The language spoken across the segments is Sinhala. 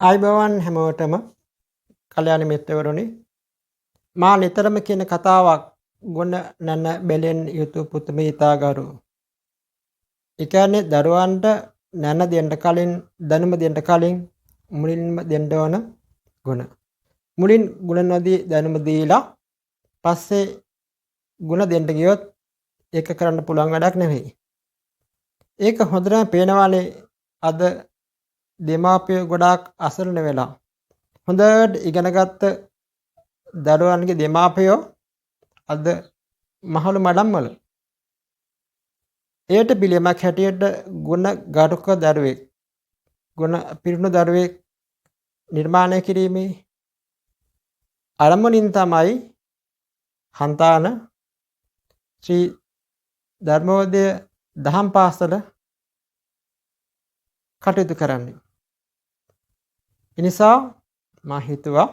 ආයිබෝවන් හැමෝටම කල්‍යාණ මිත්‍රවරුනි මා නිතරම කියන කතාවක් ගුණ නැන බැලෙන් යුතු පුතුමිතාගරු. ඒ කියන්නේ දරුවන්ට නැන දෙන්න කලින් දැනුම දෙන්න කලින් මුලින්ම දෙන්න ඕන ගුණ. මුලින් ගුණ නොදී දැනුම දීලා පස්සේ ගුණ දෙන්න ගියොත් ඒක කරන්න පුළුවන් වැඩක් නෙවෙයි. ඒක හොඳටම පේනවානේ අද දෙමාපියෝ ගොඩාක් අසරණ වෙලා. හොඳට ඉගෙනගත්ත දරුවන්ගේ දෙමාපියෝ අද මහලු මඩම්වල. එයට පිළියමක් හැටියට ගුණ ගරුක දරුවෙක්, ගුණ පිරුණු දරුවෙක් නිර්මාණය කිරීමේ අරමුණින් තමයි හන්තාන ශ්‍රී ධර්මෝදය දහම් පාසල කටයුතු කරන්නේ. එනිසා මා හිතුවා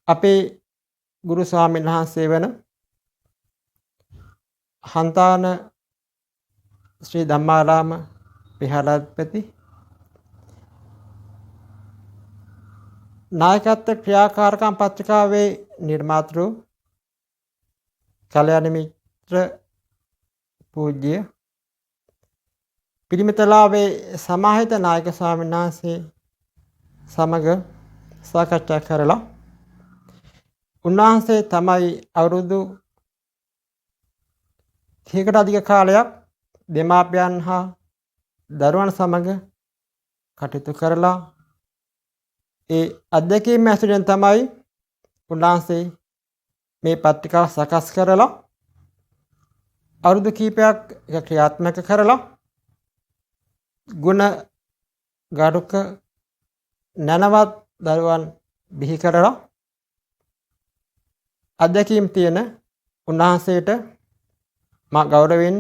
අපේ ගුරු ස්වාමීන් වහන්සේ වන හන්තාන ශ්‍රී ධම්මාරාම විහාරාධිපති නායකත්ව ක්‍රියාකාරකම් පත්‍රිකාවේ නිර්මාතෘ කල්‍යාණ මිත්‍ර පූජ්‍ය පිරිමිතලාවේ සමාහිත නායක ස්වාමීන් වහන්සේ සමග සාකච්ඡා කරලා උන්වහන්සේ තමයි අවුරුදු 30කට අධික කාලයක් දෙමාපියන් හා දරුවන් සමග කටයුතු කරලා ඒ අධ්‍යක්ෂකීම් ඇසුරෙන් තමයි උන්වහන්සේ මේ පත්‍රිකාව සකස් කරලා අවුරුදු කිහිපයක් ඒක ක්‍රියාත්මක කරලා ගුණ ගරුක නැනවත් දරුවන් බිහි කරලා අධ්‍යක්ෂකීම් තියෙන උන්වහන්සේට මා ගෞරවයෙන්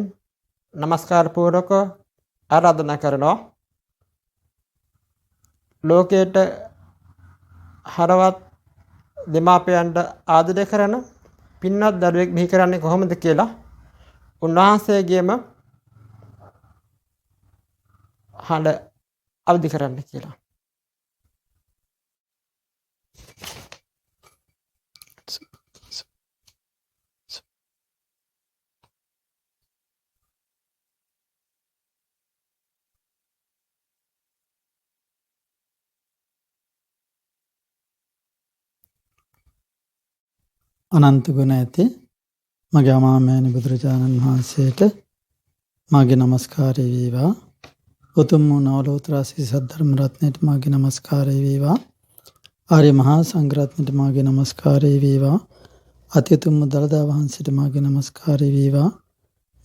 নমස්කාර පූර්වක ආරාධනා කරනවා. ලෝකයට හරවත් දෙමාපියන්ට ආදරය කරන පින්වත් දරුවෙක් බිහි කරන්නේ කොහොමද කියලා උන්වහන්සේගේම හඬ අවදි කරන්න කියලා. අනන්ත ගුණ ඇති මගේ අමාමෑණි බුදුරජාණන් වහන්සේට මාගේ নমස්කාරය වේවා. උතුම් වූ නවලෝතර ශ්‍රී සද්ධර්ම රත්නයට මාගේ নমස්කාරය වේවා. ආර්ය මහා සංඝරත්නයට මාගේ নমස්කාරය වේවා. අතිඋතුම් දළදා වහන්සේට මාගේ নমස්කාරය වේවා.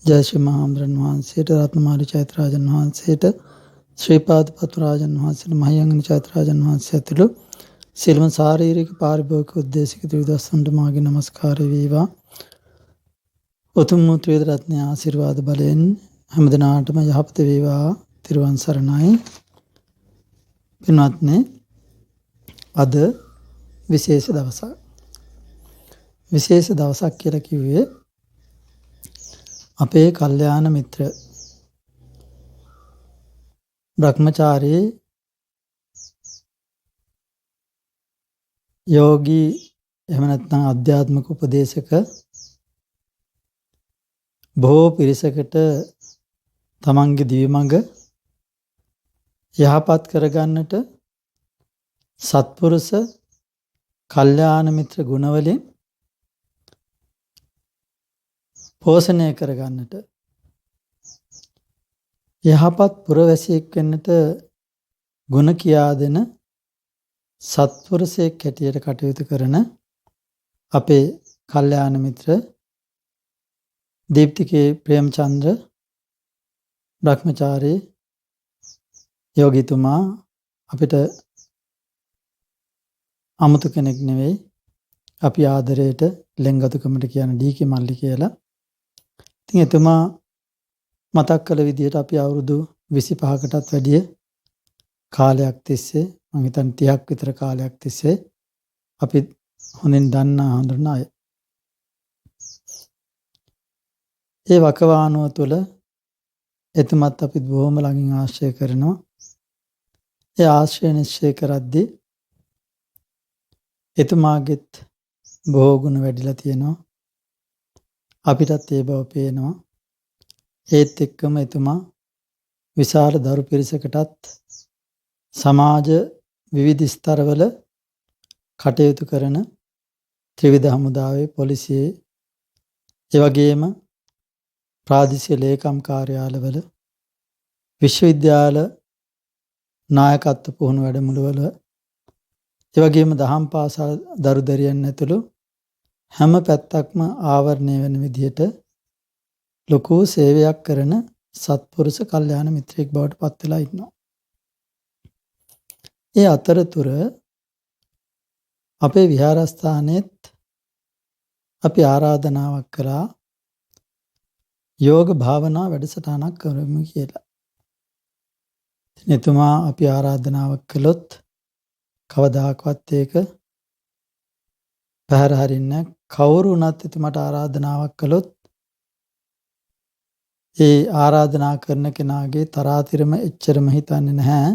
ජය ශ්‍රී මහාම්බරන් වහන්සේට, රත්නමාලි චෛත්‍යරාජන් වහන්සේට, ශ්‍රීපාද පතුරාජන් වහන්සේට, මහියංගනි චෛත්‍යරාජන් වහන්සේ ඇතුළු සියලුම ශාරීරික පාරිභෝගික උද්දේශික ත්‍රිවිධස්තුන්ට මාගේ নমස්කාරය වේවා. උතුම් වූ ත්‍රිවිධ රත්නය ආශිර්වාද බලයෙන් හැමදිනාටම යහපත වේවා. තිරුවන් සරණයි. පින්වත්නි, අද විශේෂ දවසක්. විශේෂ දවසක් කියලා කිව්වේ අපේ කල්යාණ මිත්‍ර බ්‍රහ්මචාරී යෝගී එහෙම නැත්නම් අධ්‍යාත්මික උපදේශක බොහෝ පිරිසකට තමන්ගේ දිවි මඟ යහපත් කරගන්නට සත්පුරුෂ කල්යාණ මිත්‍ර ගුණ වලින් පෝෂණය කරගන්නට යහපත් පුරවැසියෙක් වෙන්නට ගුණ කියා දෙන සත්පුරුෂයෙක් හැටියට කටයුතු කරන අපේ කල්යාණ මිත්‍ර දීප්තිකේ ප්‍රේමචන්ද්‍ර බ්‍රහ්මචාරී යෝගීතුමා අපිට අමුතු කෙනෙක් නෙවෙයි. අපි ආදරයට ලෙන්ගතුකමට කියන ඩීකේ මල්ලි කියලා. ඉතින් එතුමා මතක් කළ විදිහට අපි අවුරුදු 25කටත් වැඩිය කාලයක් තිස්සේ, මම හිතන්නේ 30ක් විතර කාලයක් තිස්සේ අපි හොඳින් දන්නා හඳුනන අය. ඒ වකවානුව තුළ එතුමත් අපිත් බොහොම ළඟින් ආශ්‍රය කරනවා. ඒ ආශ්‍රය නිශ්චය කරද්දී එතුමාගෙත් බොහෝ ගුණ වැඩිලා තියෙනවා. අපිටත් ඒ බව පේනවා. ඒත් එක්කම එතුමා විශාල දරු පිරිසකටත් සමාජ විවිධ ස්තරවල කටයුතු කරන ත්‍රිවිධ හමුදාවේ පොලිසියේ ඒ වගේම ප්‍රාදේශීය ලේකම් කාර්යාලවල විශ්වවිද්‍යාල නායකත්ව පුහුණු වැඩමුළුවල ඒ වගේම දහම් පාසල් දරුදරියන් ඇතුළු හැම පැත්තක්ම ආවරණය වෙන විදිහට ලොකු සේවයක් කරන සත්පුරුෂ කල්යාණ මිත්‍රයෙක් බවට පත් වෙලා ඉන්නවා. ඒ අතරතුර අපේ විහාරස්ථානෙත් අපි ආරාධනාවක් කළා යෝග භාවනා වැඩසටහනක් කරමු කියලා. එතුමා අපි ආරාධනාවක් කළොත් කවදාකවත් ඒක පැහැර හරින්නේ කවුරු වුණත් එතුමාට ආරාධනාවක් කළොත් ඒ ආරාධනා කරන කෙනාගේ තරාතිරම එච්චරම හිතන්නේ නැහැ.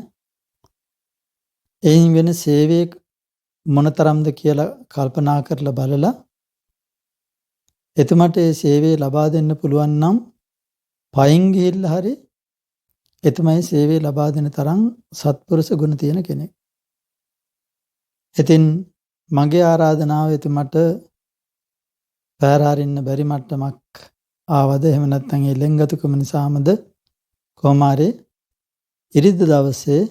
එයින් වෙන සේවයේ මොනතරම්ද කියලා කල්පනා කරලා බලලා එතුමාට ඒ සේවය ලබා දෙන්න පුළුවන් නම් පයින් ගිහිල්ලා හරි එතුමයි සේවය ලබා දෙන තරම් සත්පුරුෂ ගුණ තියෙන කෙනෙක්. ඉතින් මගේ ආරාධනාව එතුමාට පැහැර හරින්න බැරි මට්ටමක් ආවද එහෙම නැත්නම් ඒ ලෙන්ගතුකම නිසාමද කොහොම හරි ඉරිද දවසේ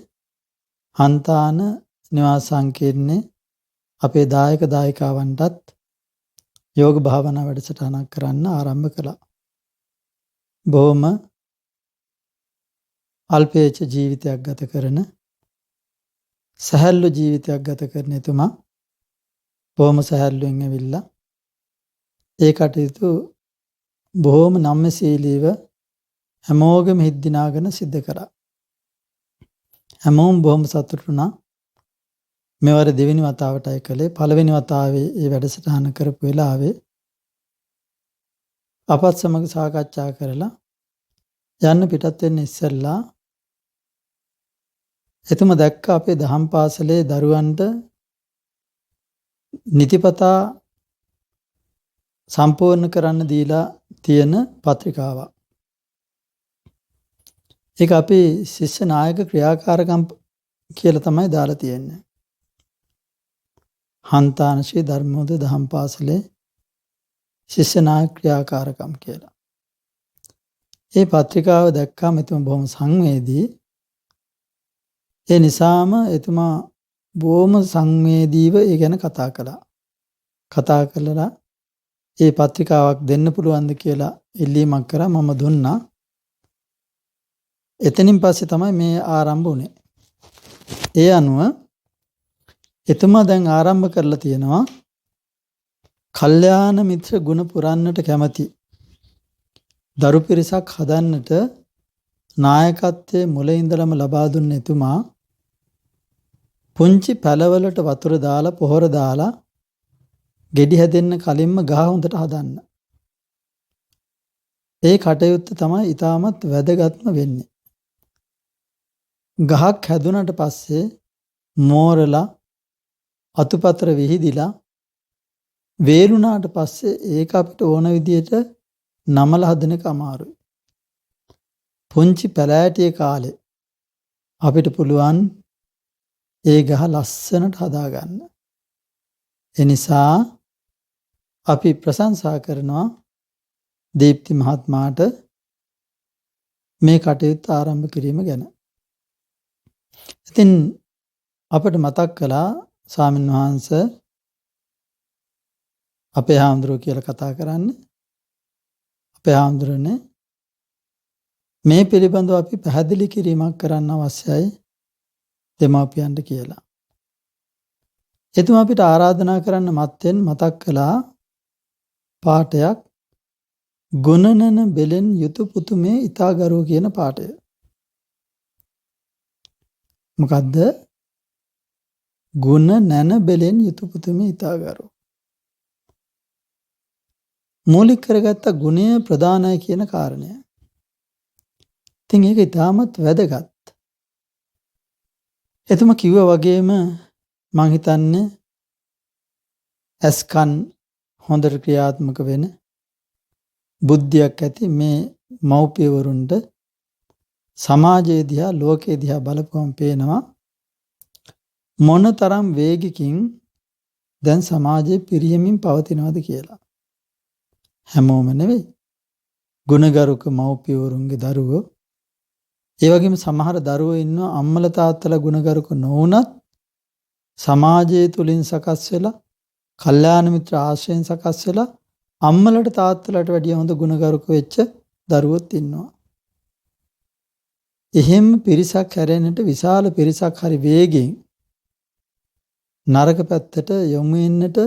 හන්තාන නිවාස සංකීර්ණේ අපේ දායක දායිකාවන්ටත් යෝග භාවනා වැඩසටහනක් කරන්න ආරම්භ කළා. බොහොම අල්පේච්ඡ ජීවිතයක් ගත කරන සහැල්ලු ජීවිතයක් ගත කරන එතුමා බොහොම සහැල්ලුවෙන් ඇවිල්ලා ඒ කටයුතු බොහොම නම්‍යශීලීව හැමෝගෙම හිත් දිනාගෙන සිද්ධ කරා. හැමෝම බොහොම සතුටු වුණා. මෙවර දෙවෙනි වතාවටයි කළේ. පළවෙනි වතාවේ මේ වැඩසටහන කරපු වෙලාවේ අපත් සමග සාකච්ඡා කරලා යන්න පිටත් වෙන්න ඉස්සෙල්ලා එතුමා දැක්ක අපේ දහම් පාසලේ දරුවන්ට නිතිපතා සම්පූර්ණ කරන්න දීලා තියෙන පත්‍රිකාවක්. ඒක අපි ශිෂ්‍ය නායක ක්‍රියාකාරකම් කියලා තමයි දාලා තියෙන්නේ. හන්තාන ශ්‍රී ධර්මෝදය දහම් පාසලේ ශිෂ්‍ය නායක ක්‍රියාකාරකම් කියලා. ඒ පත්‍රිකාව දැක්කම එතුමා බොහොම සංවේදී. ඒ නිසාම එතුමා බොහොම සංවේදීව ඒ ගැන කතා කළා. කතා කළා ඒ පත්‍රිකාවක් දෙන්න පුළුවන්ද කියලා ඉල්ලීමක් කරා. මම දුන්නා. එතනින් පස්සේ තමයි මේ ආරම්භ වුණේ. ඒ අනුව එතුමා දැන් ආරම්භ කරලා තියෙනවා කල්යාණ මිත්‍ර ගුණ පුරන්නට කැමති දරු පිරිසක් හදන්නට නායකත්වයේ මුල ඉඳලම ලබා දුන්න එතුමා පුංචි පැලවලට වතුර දාලා පොහොර දාලා ගෙඩි හැදෙන්න කලින්ම ගහ හොඳට හදන්න. ඒ කටයුත්ත තමයි ඊටමත් වැදගත්ම වෙන්නේ. ගහක් හැදුනට පස්සේ මෝරලා අතුපතර විහිදිලා වේලුණාට පස්සේ ඒක අපිට ඕන විදියට නමලා හදන එක අමාරුයි. පුංචි පැලෑටියේ කාලේ අපිට පුළුවන් ඒ ගහ ලස්සනට හදාගන්න. ඒ නිසා අපි ප්‍රශංසා කරනවා දීප්ති මහත්මයාට මේ කටයුත්ත ආරම්භ කිරීම ගැන. ඉතින් අපිට මතක් කළා ස්වාමීන් වහන්සේ අපේ හාමුදුරුවෝ කියලා කතා කරන්නේ. අපේ හාමුදුරනේ මේ පිළිබඳව අපි පැහැදිලි කිරීමක් කරන්න අවශ්‍යයි දෙමාපියන්ට කියලා. එතුමා අපිට ආරාධනා කරන්න මත්තෙන් මතක් කළා පාඩයක් ගුණනන බෙලෙන් යුතු පුතුමේ ඊතාගරුව කියන පාඩය. මොකද්ද? ගුණ නැන බෙලෙන් යුතු පුතුමේ ඊතාගරුව. මූලික කරගත්ත ගුණය ප්‍රධානයි කියන කාරණය. ඉතින් ඒක ඉතාමත් වැදගත්. එතුම කිව්ව වගේම මං හිතන්නේ ඇස්කන් හොඳට ක්‍රියාත්මක වෙන බුද්ධියක් ඇති මේ මව්පියවරුන්ට සමාජයේ දිහා ලෝකයේ දිහා බලපුවම පේනවා මොන තරම් වේගකින් දැන් සමාජයේ පිරියමින් පවතිනවද කියලා. හැමෝම නෙවෙයි. ගුණගරුක මව්පියවරුන්ගේ දරුවෝ ඒ වගේම සමහර දරුවෝ ඉන්නවා අම්මලා තාත්තලා ගුණගරුක නොවුනත් සමාජය තුලින් සකස් වෙලා කල්යාණ මිත්‍ර ආශ්‍රයෙන් සකස් වෙලා අම්මලට තාත්තලට වැඩිය හොඳ ගුණගරුක වෙච්ච දරුවොත් ඉන්නවා. එහෙම පිරිසක් හැරෙන්නට විශාල පිරිසක් හරි වේගෙන් නරක පැත්තට යොමු වෙන්නට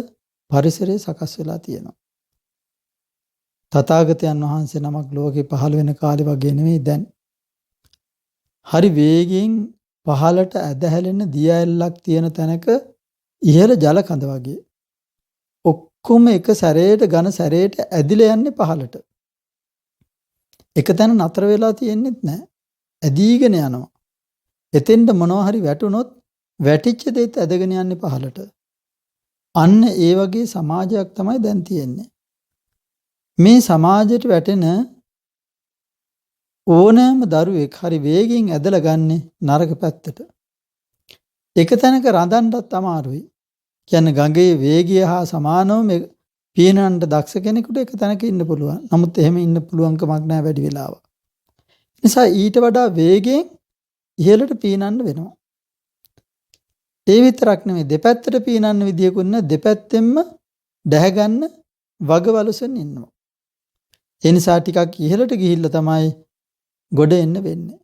පරිසරය සකස් වෙලා තියෙනවා. තථාගතයන් වහන්සේ නමක් ලෝකේ පහළ වෙන කාලේ වගේ නෙවෙයි දැන්. හරි වේගෙන් පහළට ඇදහැලෙන දිය ඇල්ලක් තියෙන තැනක ඉහළ ජල කඳ වගේ. ඔක්කොම එක සැරේට ඝන සැරේට ඇදිලා යන්නේ පහළට. එක තැන නතර වෙලා තියෙන්නෙත් නැහැ. ඇදීගෙන යනවා. එතෙන්ට මොනවා හරි වැටුනොත් වැටිච්ච දෙයත් ඇදගෙන යන්නේ පහළට. අන්න ඒ වගේ සමාජයක් තමයි දැන් තියෙන්නේ. මේ සමාජයට වැටෙන ඕනෑම දරුවෙක් හරි වේගෙන් ඇදලා ගන්නෙ නරක පැත්තට. එක තැනක රඳන්නත් අමාරුයි. කියන්නේ ගඟේ වේගය හා සමානව මේ පීනන්න දක්ෂ කෙනෙකුට එක තැනක ඉන්න පුළුවන්. නමුත් එහෙම ඉන්න පුළුවන්කමක් නැහැ වැඩි වෙලාවක්. නිසා ඊට වඩා වේගෙන් ඉහළට පීනන්න වෙනවා. ඒ විතරක් නෙමෙයි දෙපැත්තට පීනන්න විදියකුත් නැහැ. දෙපැත්තෙන්ම දැහැගන්න වගවලසෙන් ඉන්නවා. ඒ නිසා ටිකක් ඉහළට ගිහිල්ලා තමයි ගොඩ එන්න වෙන්නේ.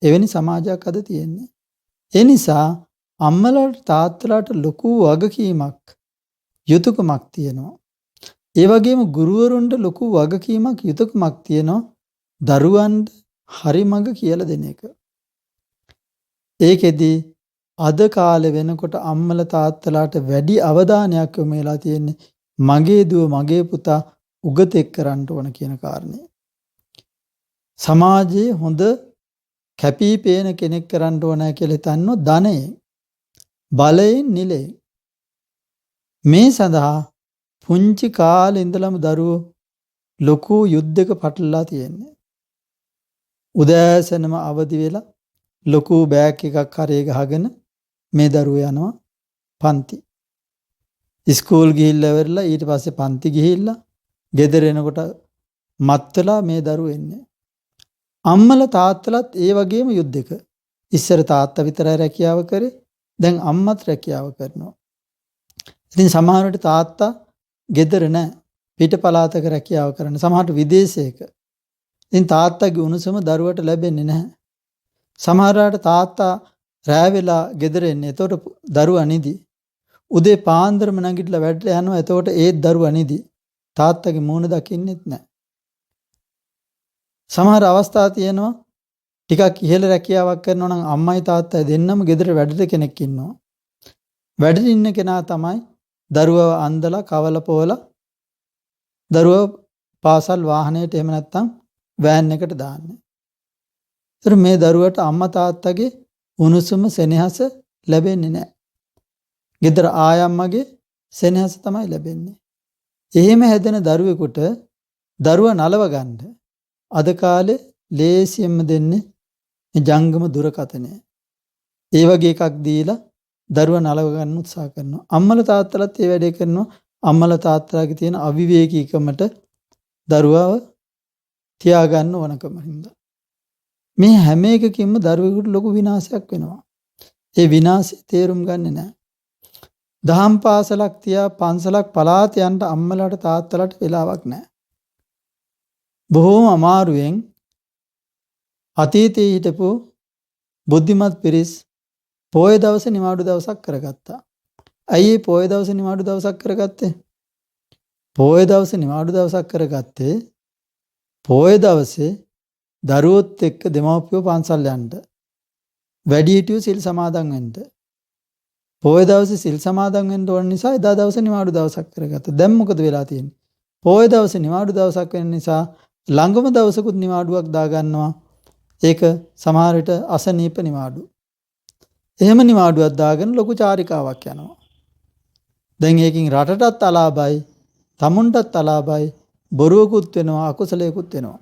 එවැනි සමාජයක් අද තියෙන්නේ. ඒ නිසා අම්මලාට තාත්තලාට ලොකු වගකීමක් යුතුයකමක් තියෙනවා. ඒ වගේම ගුරුවරුන්ට ලොකු වගකීමක් යුතුයකමක් තියෙනවා දරුවන්ට හරි මඟ කියලා දෙන එක. ඒකෙදි අද කාලේ වෙනකොට අම්මලා තාත්තලාට වැඩි අවධානයක් යොමු වෙලා තියෙන්නේ මගේ දුව මගේ පුතා උගතෙක් කරන්න ඕන කියන කාරණේ. සමාජයේ හොඳ කැපී පේන කෙනෙක් කරන්න ඕන කියලා හිතන්නෝ ධනයෙන් බලයෙන් නිලයෙන්. මේ සඳහා පුංචි කාලේ ඉඳලම දරුවෝ ලොකු යුද්ධයක පටලලා තියෙන්නේ. උදෑසනම අවදි වෙලා ලොකු බෑග් එකක් හරේ ගහගෙන මේ දරුවෝ යනවා පන්ති. ඉස්කෝල් ගිහිල්ලා ඉවරලා ඊට පස්සේ පන්ති ගිහිල්ලා ගෙදර එනකොට මත් වෙලා මේ දරුවෝ එන්නේ. අම්මලා තාත්තලාත් ඒ වගේම යුද්ධයක. ඉස්සර තාත්තා විතරයි රැකියාව කරේ. දැන් අම්මත් රැකියාව කරනවා. ඉතින් සමහරවිට තාත්තා ගෙදර නැහැ. පිට පළාතක රැකියාව කරන. සමහරට විදේශයක. ඉතින් තාත්තගේ උණුසුම දරුවට ලැබෙන්නේ නැහැ. සමහරවිට තාත්තා රෑ වෙලා ගෙදර එන්නේ. එතකොට දරුවා නිදි. උදේ පාන්දරම නැගිටලා වැඩට යනවා. එතකොට ඒත් දරුවා නිදි. තාත්තගේ මූණ දකින්නෙත් නැහැ. සමහර අවස්ථා තියෙනවා ටිකක් ඉහළ රැකියාවක් කරනවා නම් අම්මයි තාත්තයි දෙන්නම ගෙදර වැඩට කෙනෙක් ඉන්නවා. වැඩට ඉන්න කෙනා තමයි දරුවව අන්දලා කවලා පොවලා දරුවව පාසල් වාහනයට එහෙම නැත්නම් වෑන් එකට දාන්නේ. ඒතර මේ දරුවට අම්මා තාත්තගේ උණුසුම සෙනෙහස ලැබෙන්නේ නැහැ. ගෙදර ආයම්මගේ සෙනෙහස තමයි ලැබෙන්නේ. එහෙම හැදෙන දරුවෙකුට දරුවා නලව ගන්න අද කාලේ ලේසියෙන්ම දෙන්නේ ජංගම දුරකථනය. ඒ වගේ එකක් දීලා දරුවා නලව ගන්න උත්සාහ කරනවා. අම්මලා තාත්තලාත් ඒ වැඩේ කරනවා. අම්මලා තාත්තලාගේ තියෙන අවිවේකීකමට දරුවාව තියාගන්න ඕනකම හින්දා. මේ හැම එකකින්ම දරුවෙකුට ලොකු විනාශයක් වෙනවා. ඒ විනාශය තේරුම් ගන්නේ නැහැ. දහම් පාසලක් තියා පන්සලක් පළාත යන්න අම්මලාට තාත්තලාට වෙලාවක් නැහැ. බොහෝම අමාරුවෙන් අතීතයේ හිටපු බුද්ධිමත් පිරිස් පොය දවස නිවාඩු දවසක් කරගත්තා. ඇයි මේ පොය දවස නිවාඩු දවසක් කරගත්තේ? පොය දවස නිවාඩු දවසක් කරගත්තේ පොය දවසේ දරුවොත් එක්ක දෙමව්පියෝ පන්සල් යන්න. වැඩිහිටියෝ සිල් සමාදන් වෙන්න. පොය දවසේ සිල් සමාදන් වෙන්න ඕන නිසා එදා දවස නිවාඩු දවසක් කරගත්තා. දැන් මොකද වෙලා තියෙන්නේ? පොය දවසේ නිවාඩු දවසක් වෙන නිසා ළඟම දවසකුත් නිවාඩුවක් දාගන්නවා. ඒක සමහර විට අසනීප නිවාඩු. එහෙම නිවාඩුවක් දාගෙන ලොකු චාරිකාවක් යනවා. දැන් ඒකින් රටටත් අලාභයි, තමුන්ටත් අලාභයි, බොරුවකුත් වෙනවා, අකුසලයකුත් වෙනවා.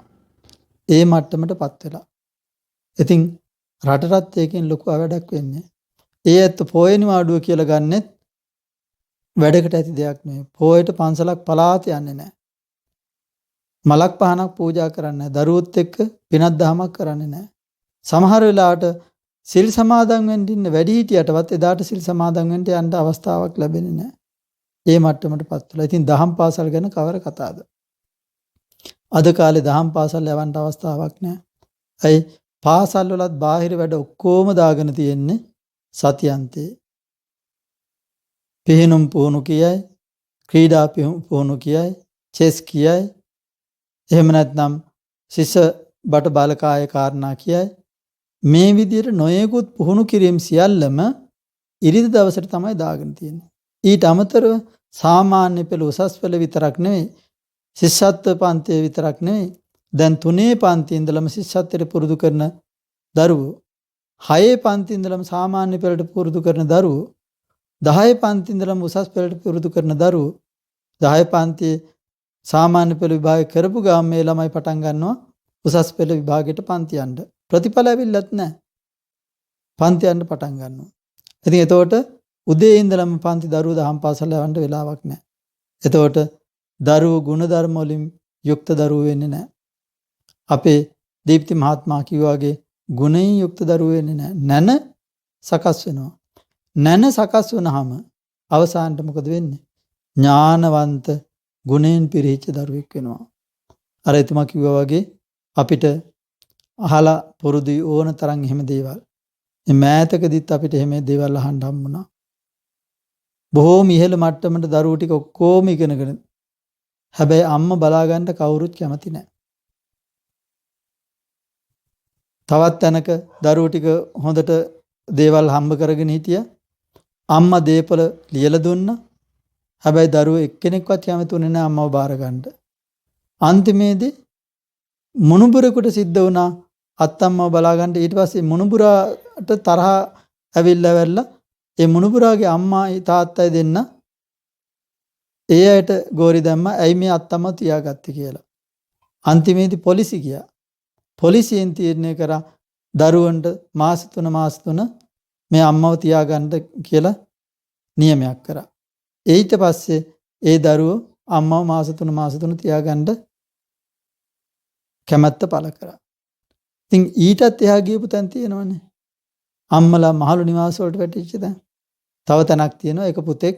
ඒ මට්ටමටපත් වෙලා. ඉතින් රටටත් ඒකෙන් ලොකු අවඩක් වෙන්නේ. ඒ ඇත්ත පොය නිවාඩුව කියලා ගන්නෙත් වැඩකට ඇති දෙයක් නෙවෙයි. පොයට පන්සලක් පලාත යන්නේ නැහැ. මලක් පහනක් පූජා කරන්නේ නැහැ. දරුවොත් එක්ක පිනක් දහමක් කරන්නේ නැහැ. සමහර වෙලාවට සිල් සමාදන් වෙන්න ඉන්න වැඩි හිටියටවත් එදාට සිල් සමාදන් වෙන්න යන්න අවස්ථාවක් ලැබෙන්නේ නැහැ. ඒ මට්ටමටපත් වෙලා. ඉතින් දහම් පාසල් ගැන කවර කතාවද? අද කාලේ දහම් පාසල් යවන්න අවස්ථාවක් නැහැ. ඇයි? පාසල් වලත් බාහිර වැඩ ඔක්කොම දාගෙන තියෙන්නේ සතියන්තේ. පිහිනුම් පුහුණු කියයි, ක්‍රීඩා පුහුණු කියයි, චෙස් කියයි. එහෙම නැත්නම් ශිෂ්‍ය බට බාලකාය කාරණා කියයි. මේ විදිහට නොයෙකුත් පුහුණු කිරීම සියල්ලම ඉරිදා දවසට තමයි දාගෙන තියෙන්නේ. ඊට අමතරව සාමාන්‍ය පෙළ උසස් පෙළ විතරක් නෙවෙයි, ශිෂ්‍යත්ව පන්තිය විතරක් නෙවෙයි, දැන් 3 පන්ති ඉඳලම ශිෂ්‍යත්වයට පුරුදු කරන දරුවෝ, 6 පන්ති ඉඳලම සාමාන්‍ය පෙළට පුරුදු කරන දරුවෝ, 10 පන්ති ඉඳලම උසස් පෙළට පුරුදු කරන දරුවෝ, 10 පන්තියේ සාමාන්‍ය පෙළ විභාගය කරපු ගාම මේ ළමයි පටන් ගන්නවා උසස් පෙළ විභාගයට පන්ති යන්න. ප්‍රතිඵල ඇවිල්ලත් නැහැ. පන්ති යන්න පටන් ගන්නවා. ඉතින් එතකොට උදේ ඉඳලම පන්ති දරුවෝ දහම් පාසල් යවන්න වෙලාවක් නැහැ. එතකොට දරුවෝ ගුණධර්ම වලින් යුක්ත දරුවෝ වෙන්නේ නැහැ. අපේ දීප්ති මහත්මයා කිව්වා වගේ ගුණයෙන් යුක්ත දරුවෝ වෙන්නේ නැහැ. නැන සකස් වෙනවා. නැන සකස් වුනහම අවසානට මොකද වෙන්නේ? ඥානවන්ත ගුණයෙන් පිරිච්ච දරුවෙක් වෙනවා. අර එතුමා කිව්වා වගේ අපිට අහලා පුරුදු ඕන තරම් එහෙම දේවල්. මේ මෑතකදීත් අපිට එහෙම දේවල් අහන්න හම්බුණා. බොහෝම ඉහළ මට්ටමට දරුවෝ ටික ඔක්කොම ඉගෙනගෙන. හැබැයි අම්මා බලා ගන්න කවුරුත් කැමති නැහැ. තවත් තැනක දරුවෝ ටික හොඳට දේවල් හම්බ කරගෙන හිටියා. අම්මා දීපල ලියලා දුන්නා. හැබැයි දරුවෝ එක්කෙනෙක්වත් කැමතුනේ නැහැ අම්මව බාර ගන්න. අන්තිමේදී මුණුබුරෙකුට සිද්ධ වුණා අත්තම්මව බලා ගන්න. ඊට පස්සේ මුණුබුරාට තරහ ඇවිල්ලා ඒ මුණුබුරාගේ අම්මායි තාත්තයි දෙන්න ඒ අයට ගෝරි දැම්මා. ඇයි මේ අත්තම්ම තියාගත්තේ කියලා. අන්තිමේදී පොලිසි ගියා. පොලිසියෙන් තීරණය කරා දරුවන්ට මාස 3 මේ අම්මව තියාගන්න කියලා නියමයක් කරා. ඊට පස්සේ ඒ දරුවෝ අම්මව මාස 3 තියාගන්න කැමැත්ත පළ කරා. ඉතින් ඊටත් එහා ගියපු තැන් තියෙනවනේ. අම්මලා මහලු නිවාස වලට වැටිච්ච තැන්. තව තැනක් තියෙනවා. ඒක පුතෙක්.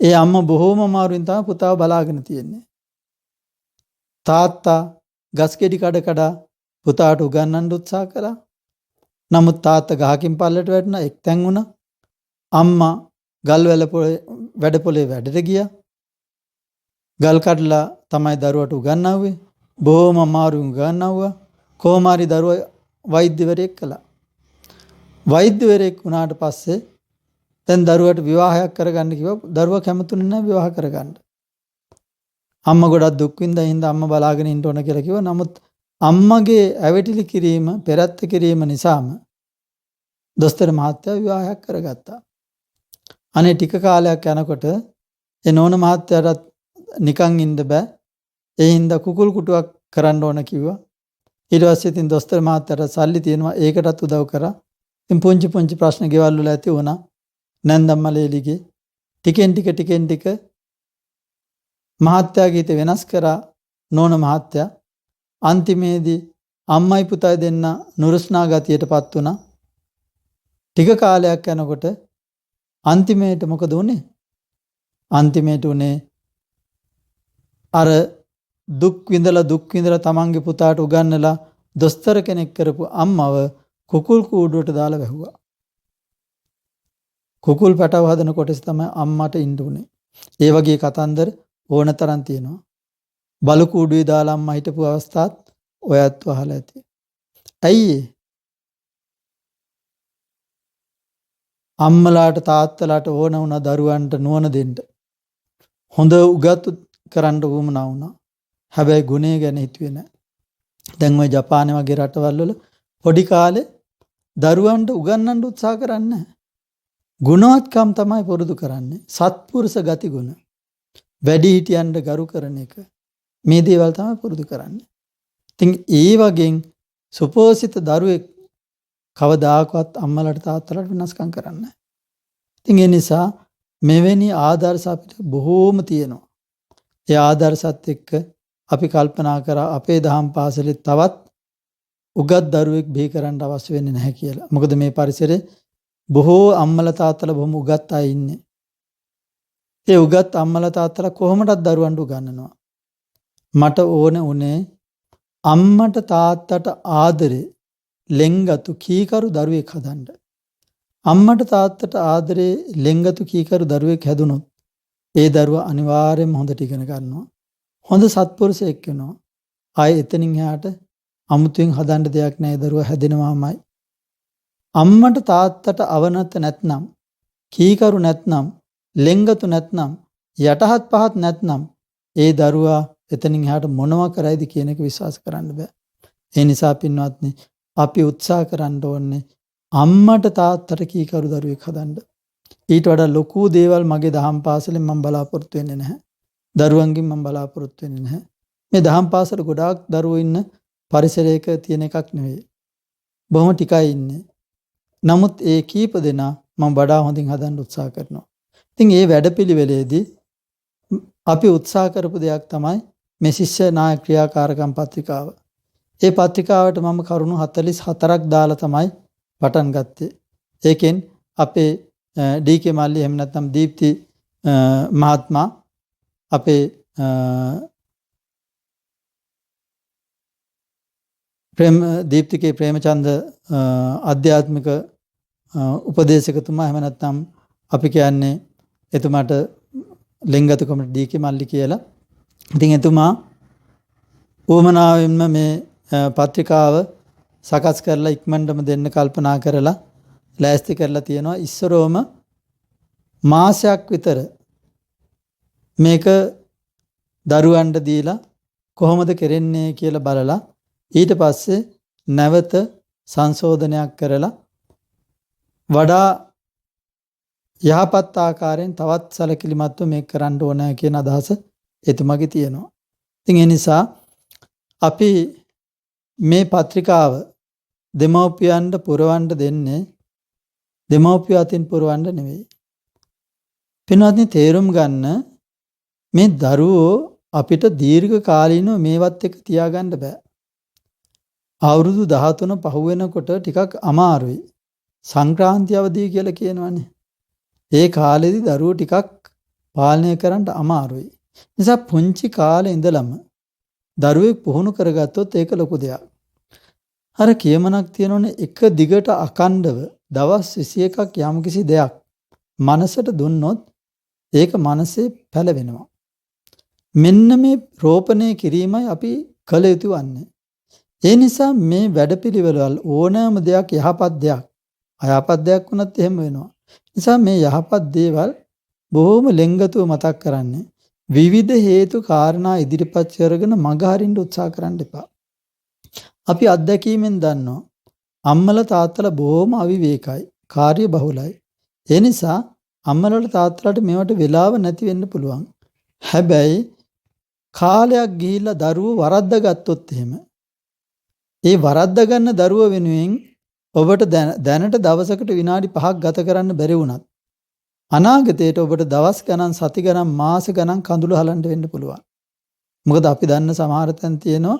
ඒ අම්මා බොහෝම අමාරුවෙන් තමයි පුතාව බලාගෙන තියෙන්නේ. තාත්තා ගස්ගෙඩි කඩ පුතාට උගන්වන්න උත්සාහ කළා. නමුත් තාත්තා ගහකින් පල්ලට වැටුණා. එක්තැන් වුණා. අම්මා ගල්වැල වැඩ පොලේ වැඩට ගියා. ගල් කඩලා තමයි දරුවට උගන්වුවේ. බොහොම අමාරුවෙන් උගන්වුවා. කොහොම හරි දරුවා වෛද්‍යවරයෙක් කළා. වෛද්‍යවරයෙක් වුණාට පස්සේ දැන් දරුවට විවාහයක් කරගන්න කිව්වා. දරුවා කැමතුනේ නැහැ විවාහ කරගන්න. අම්මා ගොඩක් දුක් විඳා හින්දා අම්මා බලාගෙන ඉන්න ඕන කියලා කිව්වා. නමුත් අම්මගේ ඇවටිලි කිරීම, පෙරත්ත කිරීම නිසාම දොස්තර මහත්තයා විවාහයක් කරගත්තා. අනේ ටික කාලයක් යනකොට ඒ නෝන මහත්තයාට නිකන් ඉන්න බෑ. ඒ හින්දා කුකුල් කුටුවක් කරන්න ඕන කිව්වා. ඊට පස්සේ ඉතින් දොස්තර මහත්තයාට සල්ලි තියෙනවා. ඒකටත් උදව් කරා. ඉතින් පුංචි ප්‍රශ්න ගෙවල් වල ඇති වුණා. නැන්දම්මලේලිගේ ටිකෙන් ටික මහත්තයාගේ හිත වෙනස් කරා නෝන මහත්තයා. අන්තිමේදී අම්මයි පුතයි දෙන්න නුරුස්නා ගතියටපත් වුණා. ටික කාලයක් යනකොට අන්තිමේට මොකද වුනේ? අන්තිමේට උනේ අර දුක් විඳලා තමන්ගේ පුතාට උගන්නලා දොස්තර කෙනෙක් කරපු අම්මව කුකුල් කූඩුවට දාලා වැහුවා. කුකුල් පැටව හදන කොටස තමයි අම්මට ඉන්න උනේ. ඒ වගේ කතන්දර ඕන තරම් තියෙනවා. බලු කූඩුවේ දාලා අම්මා හිටපු අවස්ථාත් ඔයත් අහලා ඇති. ඇයි අම්මලාට තාත්තලාට ඕන වුණා දරුවන්ට නුවණ දෙන්න. හොඳ උගත් කරන්න වුමනා වුණා. හැබැයි ගුණය ගැන හිතුවේ නැහැ. දැන් ওই ජපානයේ වගේ රටවල් වල පොඩි කාලේ දරුවන්ට උගන්වන්න උත්සාහ කරන්නේ නැහැ. ගුණවත්කම් තමයි පුරුදු කරන්නේ. සත්පුරුෂ ගති ගුණ. වැඩිහිටියන්ට ගරු කරන එක. මේ දේවල් තමයි පුරුදු කරන්නේ. ඉතින් ඒ වගේ සුපෝෂිත දරුවෙක් කවදාකවත් අම්මලට තාත්තලට වෙනස්කම් කරන්නේ නැහැ. ඉතින් ඒ නිසා මෙවැනි ආදර්ශ අපිට බොහෝම තියෙනවා. ඒ ආදර්ශත් එක්ක අපි කල්පනා කරා අපේ දහම් පාසලේ තවත් උගත් දරුවෙක් බිහි කරන්න අවශ්‍ය වෙන්නේ නැහැ කියලා. මොකද මේ පරිසරේ බොහෝ අම්මලා තාත්තලා බොහොම උගත් අය ඉන්නේ. ඒ උගත් අම්මලා තාත්තලා කොහොමදත් දරුවන්ට උගන්වනවා. මට ඕන උනේ අම්මට තාත්තට ආදරේ ලෙන්ගතු කීකරු දරුවෙක් හදන්න. අම්මට තාත්තට ආදරේ ලෙන්ගතු කීකරු දරුවෙක් හැදුනොත් ඒ දරුවා අනිවාර්යයෙන්ම හොඳට ඉගෙන ගන්නවා. හොඳ සත්පුරුෂයෙක් වෙනවා. ආයේ එතනින් එහාට අමුතුවෙන් හදන්න දෙයක් නැහැ. දරුවා හැදෙනවාමයි. අම්මට තාත්තට අවනත නැත්නම්, කීකරු නැත්නම්, ලෙන්ගතු නැත්නම්, යටහත් පහත් නැත්නම් ඒ දරුවා එතනින් එහාට මොනවා කරයිද කියන එක විශ්වාස කරන්න බෑ. ඒ නිසා පින්වත්නි අපි උත්සාහ කරන්න ඕනේ අම්මට තාත්තට කීකරු දරුවෙක් හදන්න. ඊට වඩා ලොකු දේවල් මගේ දහම් පාසලෙන් මම බලාපොරොත්තු වෙන්නේ නැහැ. දරුවන්ගෙන් මම බලාපොරොත්තු වෙන්නේ නැහැ. මේ දහම් පාසල ගොඩාක් දරුවෝ ඉන්න පරිසරයක තියෙන එකක් නෙවෙයි. බොහොම ටිකයි ඉන්නේ. නමුත් ඒ කීප දෙනා මම වඩා හොඳින් හදන්න උත්සාහ කරනවා. ඉතින් මේ වැඩපිළිවෙලේදී අපි උත්සාහ කරපු දෙයක් තමයි මේ ශිෂ්‍ය නායක ක්‍රියාකාරකම් පත්‍රිකාව. ඒ පත්‍රිකාවට මම කරුණු 44ක් දාලා තමයි පටන් ගත්තේ. ඒකෙන් අපේ ඩී.කේ මල්ලි එහෙම නැත්නම් දීප්ති මහත්මයා අපේ දීප්තිකේ ප්‍රේමචන්ද ආධ්‍යාත්මික උපදේශකතුමා එහෙම නැත්නම් අපි කියන්නේ එතුමාට ලෙන්ගතුකමට ඩී.කේ මල්ලි කියලා. ඉතින් එතුමා උවමනාවෙන්ම මේ පත්‍රිකාව සකස් කරලා ඉක්මනටම දෙන්න කල්පනා කරලා ලෑස්ති කරලා තියෙනවා. ඉස්සරෝම මාසයක් විතර මේක දරුවන්ට දීලා කොහොමද කරන්නේ කියලා බලලා ඊට පස්සේ නැවත සංශෝධනයක් කරලා වඩා යහපත් ආකාරයෙන් තවත් සැලකිලිමත්ව මේක කරන්න ඕන කියන අදහස එතුමාගේ තියෙනවා. ඉතින් ඒ නිසා අපි මේ පත්‍රිකාව දෙමව්පියන්ට පුරවන්න දෙන්නේ දෙමව්පිය අතින් පුරවන්න නෙවෙයි. පින්වත්නි තේරුම් ගන්න මේ දරුවෝ අපිට දීර්ඝ කාලීනව මේවත් එක්ක තියාගන්න බෑ. අවුරුදු 13 පහු වෙනකොට ටිකක් අමාරුයි. සංක්‍රාන්ති අවධිය කියලා කියනවනේ. ඒ කාලෙදි දරුවෝ ටිකක් පාලනය කරන්න අමාරුයි. නිසා පුංචි කාලේ ඉඳලම දරුවෙක් පුහුණු කරගත්තොත් ඒක ලොකු දෙයක්. අර කියමනක් තියෙනෝනේ එක දිගට අකණ්ඩව දවස් 21ක් යම්කිසි දෙයක් මනසට දුන්නොත් ඒක මනසේ පැලවෙනවා. මෙන්න මේ රෝපණය කිරීමයි අපි කළ යුතු වන්නේ. ඒ නිසා මේ වැඩපිළිවෙළවල් ඕනෑම දෙයක් යහපත් දෙයක් අයහපත් දෙයක් වුණත් එහෙම වෙනවා. නිසා මේ යහපත් දේවල් බොහොම ලෙන්ගතුව මතක් කරන්නේ විවිධ හේතු කාරණා ඉදිරිපත් කරගෙන මඟ හරින්න උත්සාහ කරන්න එපා. අපි අත්දැකීමෙන් දන්නවා අම්මලා තාත්තලා බොහොම අවිවේකයි, කාර්යබහුලයි. ඒ නිසා අම්මලාට තාත්තලාට මේවට වෙලාව නැති වෙන්න පුළුවන්. හැබැයි කාලයක් ගිහිල්ලා දරුවෝ වරද්දා ගත්තොත් එහෙම ඒ වරද්දා ගන්න දරුවෝ වෙනුවෙන් ඔබට දැනට දවසකට විනාඩි 5ක් ගත කරන්න බැරි වුණත් අනාගතයට ඔබට දවස් ගණන්, සති ගණන්, මාස ගණන් කඳුළු හලන්න වෙන්න පුළුවන්. මොකද අපි දන්න සමහර තැන් තියෙනවා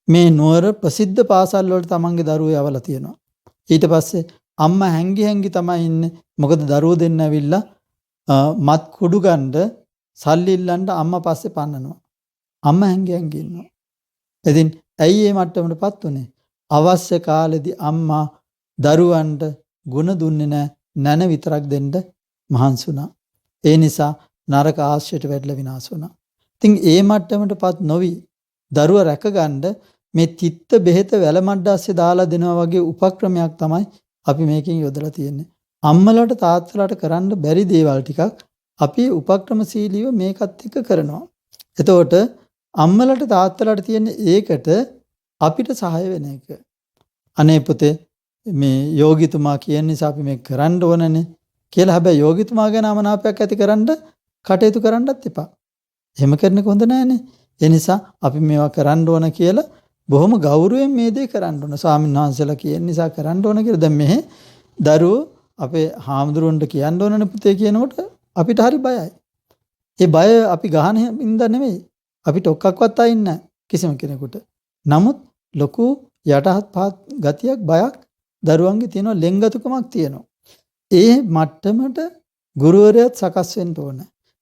මේ නුවර ප්‍රසිද්ධ පාසල් වලට තමන්ගේ දරුවෝ යවලා තියෙනවා. ඊට පස්සේ අම්මා හැංගි තමයි ඉන්නේ. මොකද දරුවෝ දෙන්න ඇවිල්ලා මත් කුඩු ගන්න සල්ලි ඉල්ලන්න අම්මා පස්සේ පන්නනවා. අම්මා හැංගි ඉන්නවා. ඉතින් ඇයි මේ මට්ටමටපත් උනේ? අවශ්‍ය කාලෙදී අම්මා දරුවන්ට ಗುಣ දුන්නේ නැහැ. නැන විතරක් දෙන්න මහන්සි වුණා. ඒ නිසා නරක ආශ්‍රයට වැටලා විනාශ වුණා. ඉතින් ඒ මට්ටමටපත් නොවි දරුවා රැකගන්න මේ තිත්ත බෙහෙත වැලමඩ්ඩස්සේ දාලා දෙනවා වගේ උපක්‍රමයක් තමයි අපි මේකෙන් යොදලා තියෙන්නේ. අම්මලාට තාත්තලාට කරන්න බැරි දේවල් ටිකක් අපි උපක්‍රමශීලීව මේකත් එක්ක කරනවා. එතකොට අම්මලාට තාත්තලාට තියෙන ඒකට අපිට සහාය වෙන එක. අනේ පුතේ මේ යෝගිතුමා කියන නිසා අපි මේක කරන්න ඕනනේ කියලා. හැබැයි යෝගිතුමා ගැන අමනාපයක් ඇති කරන්න කටයුතු කරන්නත් එපා. එහෙම කරන එක හොඳ නෑනේ. ඒ නිසා අපි මේවා කරන්න ඕන කියලා බොහොම ගෞරවයෙන් මේ දේ කරන්න ඕන. ස්වාමීන් වහන්සේලා කියන නිසා කරන්න ඕන කියලා. දැන් මෙහි දරුවෝ අපේ හාමුදුරුවන්ට කියන්න ඕනනේ පුතේ කියනකොට අපිට හරි බයයි. ඒ බය අපි ගහන හින්දා නෙමෙයි. අපිට ඔක්කක්වත් අයින් නැහැ කිසිම කෙනෙකුට. නමුත් ලොකු යටහත් පහත් ගතියක් බයක් දරුවන්ගේ තියෙනවා, ලෙන්ගතුකමක් තියෙනවා. ඒ මට්ටමට ගුරුවරයාත් සකස් වෙන්න ඕන.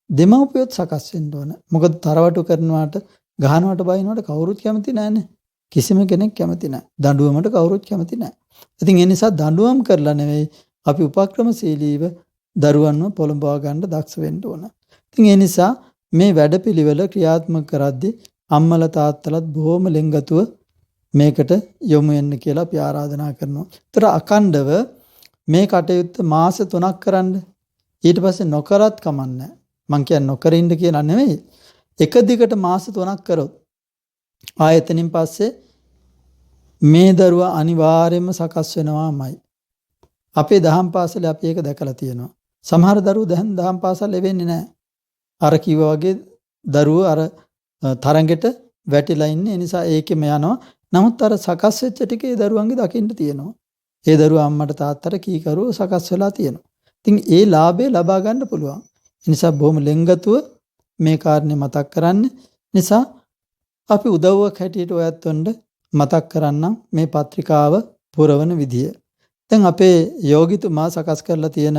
දෙමව්පියොත් සකස් වෙන්න ඕන. මොකද තරවටු කරනවාට ගහනවට බයිනවට කවුරුත් කැමති නැහැනේ. කිසිම කෙනෙක් කැමති නැහැ. දඬුවමට කවුරුත් කැමති නැහැ. ඉතින් ඒ නිසා දඬුවම් කරලා නෙවෙයි අපි උපක්‍රමශීලීව දරුවන්ව පොළඹවා ගන්න දක්ෂ වෙන්න ඕන. ඉතින් ඒ නිසා මේ වැඩපිළිවෙල ක්‍රියාත්මක කරද්දී අම්මලා තාත්තලාත් බොහොම ලෙන්ගතුව මේකට යොමු වෙන්න කියලා අපි ආරාධනා කරනවා. ඒතර අකණ්ඩව මේ කටයුත්ත මාස 3ක් කරන්න. ඊට පස්සේ නොකරත් කමන්නේ. මං කියන්නේ නොකර ඉන්න කියලා නෙවෙයි. එක දිගට මාස 3ක් කරොත් ආයතනින් පස්සේ මේ දරුවා අනිවාර්යයෙන්ම සකස් වෙනවාමයි. අපේ දහම් පාසලේ අපි ඒක දැකලා තියෙනවා. සමහර දරුවෝ දැන් දහම් පාසල් ලැබෙන්නේ නැහැ. අර කිව්වා වගේ දරුවෝ අර තරඟෙට වැටිලා ඉන්නේ. ඒ නිසා ඒකෙම යනවා. නමුත් අර සකස් වෙච්ච ටිකේ දරුවන්ගේ දකින්න තියෙනවා. ඒ දරුවා අම්මට තාත්තට කීකරුව සකස් වෙලා තියෙනවා. ඉතින් ඒ ලාභය ලබා ගන්න පුළුවන්. ඒ නිසා බොහොම ලෙන්ගතුව මේ කාරණේ මතක් කරන්න. නිසා අපි උදව්වක් හැටියට ඔයත් වොන්ඩ මතක් කරන්නම් මේ පත්‍රිකාව පුරවන විදිය. දැන් අපේ යෝගිතුමා සකස් කරලා තියෙන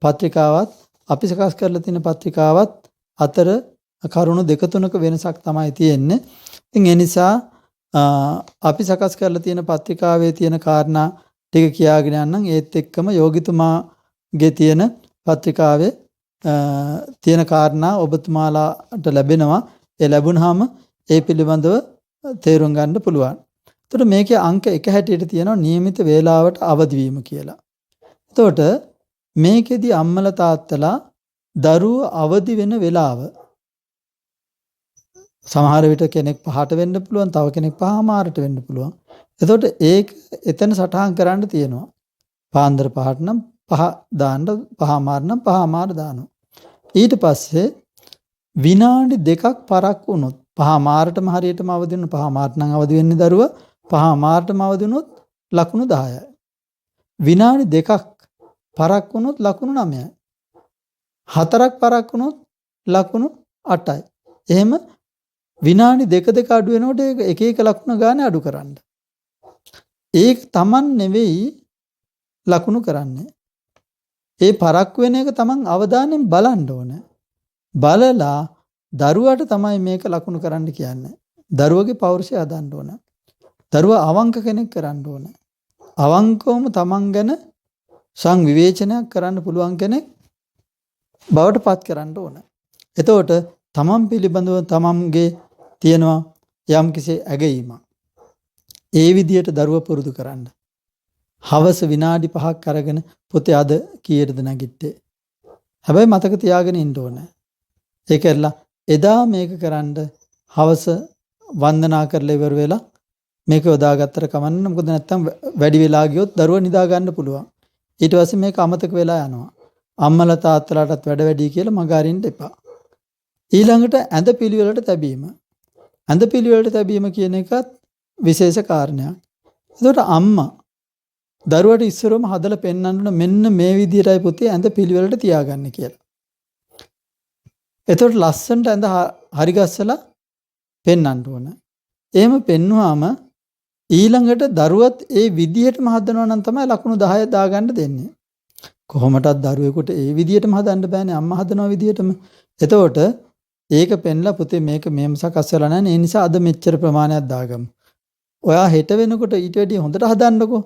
පත්‍රිකාවත් අපි සකස් කරලා තියෙන පත්‍රිකාවත් අතර කරුණු දෙක තුනක වෙනසක් තමයි තියෙන්නේ. ඉතින් ඒ නිසා අපි සකස් කරලා තියෙන පත්‍රිකාවේ තියෙන කාරණා ටික කියාගෙන යන්නම්. ඒත් එක්කම යෝගිතුමාගේ තියෙන පත්‍රිකාවේ තියෙන කාරණා ඔබතුමාලාට ලැබෙනවා. ඒ ලැබුණාම ඒ පිළිබඳව තේරුම් ගන්න පුළුවන්. එතකොට මේකේ අංක 1 හැටියට තියෙනවා નિયમિત වේලාවට අවදි වීම කියලා. එතකොට මේකෙදි අම්මලා තාත්තලා දරුවෝ අවදි වෙන වෙලාව සමහර විට කෙනෙක් 5ට වෙන්න පුළුවන්, තව කෙනෙක් 5:00ට වෙන්න පුළුවන්. එතකොට ඒක එතන සටහන් කරන්න තියෙනවා. පාන්දර 5ට නම් 5 දාන්න, 5:00 නම් 5:00 දානවා. ඊට පස්සේ විනාඩි 2ක් පරක් වුණොත් 5:00ටම හරියටම අවදි වෙන 5:00ට නම් අවදි වෙන්නේ දරුවා. 5:00ටම අවදි වුණොත් ලකුණු 10යි. විනාඩි 2ක් පරක් වුණොත් ලකුණු 9යි. 4ක් පරක් වුණොත් ලකුණු 8යි. එහෙම විනාඩි 2 අඩු වෙනකොට ඒක එක ලකුණ ගානේ අඩු කරන්න. ඒක Taman නෙවෙයි ලකුණු කරන්නේ. ඒ පරක් වෙන එක Taman අවධානයෙන් බලන්න ඕනේ. බලලා දරුවාට තමයි මේක ලකුණු කරන්න කියන්නේ. දරුවගේ පෞරුෂය හදන්න ඕන. දරුවා අවංක කෙනෙක් කරන්න ඕන. අවංකවම Taman ගැන සංවිවේචනයක් කරන්න පුළුවන් කෙනෙක් බවට පත් කරන්න ඕන. එතකොට Taman පිළිබඳව Tamanගේ තියෙනවා යම් කිසි ඇගීමක්. ඒ විදියට දරුවා පුරුදු කරන්න. හවස විනාඩි 5ක් අරගෙන පුතේ අද කීයටද නැගිට්ටේ? හැබැයි මතක තියාගෙන ඉන්න ඕනේ. ඒකෙල්ල එදා මේක කරන්න හවස වන්දනා කරලා ඉවර වෙලා මේක යොදාගත්තට කමන්න. මොකද නැත්තම් වැඩි වෙලා ගියොත් දරුවා නිදා ගන්න පුළුවන්. ඊට පස්සේ මේක අමතක වෙලා යනවා. අම්මලා තාත්තලාටත් වැඩ වැඩි කියලා මග අරින්න එපා. ඊළඟට ඇඳ පිළිවෙලට තැබීම. ඇඳ පිළිවෙලට තැබීම කියන එකත් විශේෂ කාරණයක්. ඒකට අම්මා දරුවට ඉස්සරවම හදලා පෙන්වන්න මෙන්න මේ විදිහටයි පුතේ ඇඳ පිළිවෙලට තියාගන්න කියලා. එතකොට ලස්සනට ඇඳ හරි ගස්සලා පෙන්වන්න ඕන. එහෙම පෙන්වුවාම ඊළඟට දරුවත් ඒ විදිහටම හදනවා නම් තමයි ලකුණු 10 දාගන්න දෙන්නේ. කොහොමටත් දරුවෙකුට ඒ විදිහටම හදන්න බෑනේ අම්මා හදනවා විදිහටම. එතකොට ඒක පෙන්ලා පුතේ මේක මෙහෙම සකස් වෙලා නැහැ. ඒ නිසා අද මෙච්චර ප්‍රමාණයක් දාගමු. ඔයා හෙට වෙනකොට ඊට වැඩිය හොඳට හදන්නකෝ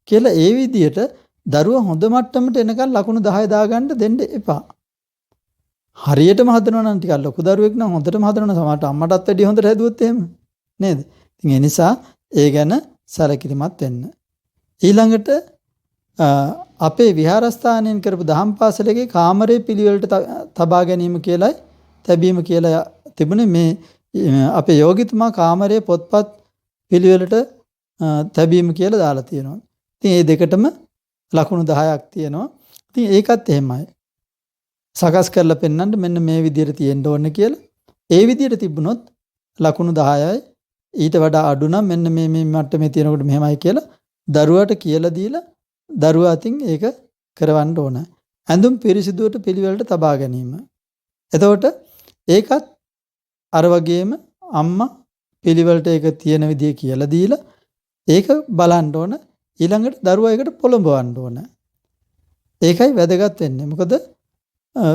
කියලා ඒ විදිහට දරුවා හොඳ මට්ටමට එනකන් ලකුණු 10 දාගන්න දෙන්න එපා. හරියටම හදනවා නම් ටිකක් ලොකු දරුවෙක් නම් හොඳටම හදනවා සමහරට අම්මටත් වැඩිය හොඳට හැදුවොත් එහෙම නේද? ඉතින් ඒ නිසා ඒ ගැන සැලකිලිමත් වෙන්න. ඊළඟට අපේ විහාරස්ථානයෙන් කරපු දහම් පාසලේ කාමරේ පිළිවෙලට තබා ගැනීම කියලායි තැබීම කියලා තිබුණේ. මේ අපේ යෝගිතුමා කාමරේ පොත්පත් පිළිවෙලට තැබීම කියලා දාලා තියෙනවා. ඉතින් මේ දෙකටම ලකුණු 10ක් තියෙනවා. ඉතින් ඒකත් එහෙමයි. සකස් කරලා පෙන්නන්න මෙන්න මේ විදිහට තියෙන්න ඕනේ කියලා. ඒ විදිහට තිබුණොත් ලකුණු 10යි. ඊට වඩා අඩු නම් මෙන්න මේ මට්ටමේ තියෙනකොට මෙහෙමයි කියලා දරුවාට කියලා දීලා දරුවා අතින් ඒක කරවන්න ඕන. ඇඳුම් පිරිසිදුවට පිළිවෙලට තබා ගැනීම. එතකොට ඒකත් අර වගේම අම්මා පිළිවෙලට ඒක තියෙන විදිය කියලා දීලා ඒක බලන්න ඕන. ඊළඟට දරුවා ඒකට පොළඹවන්න ඕන. ඒකයි වැදගත් වෙන්නේ. මොකද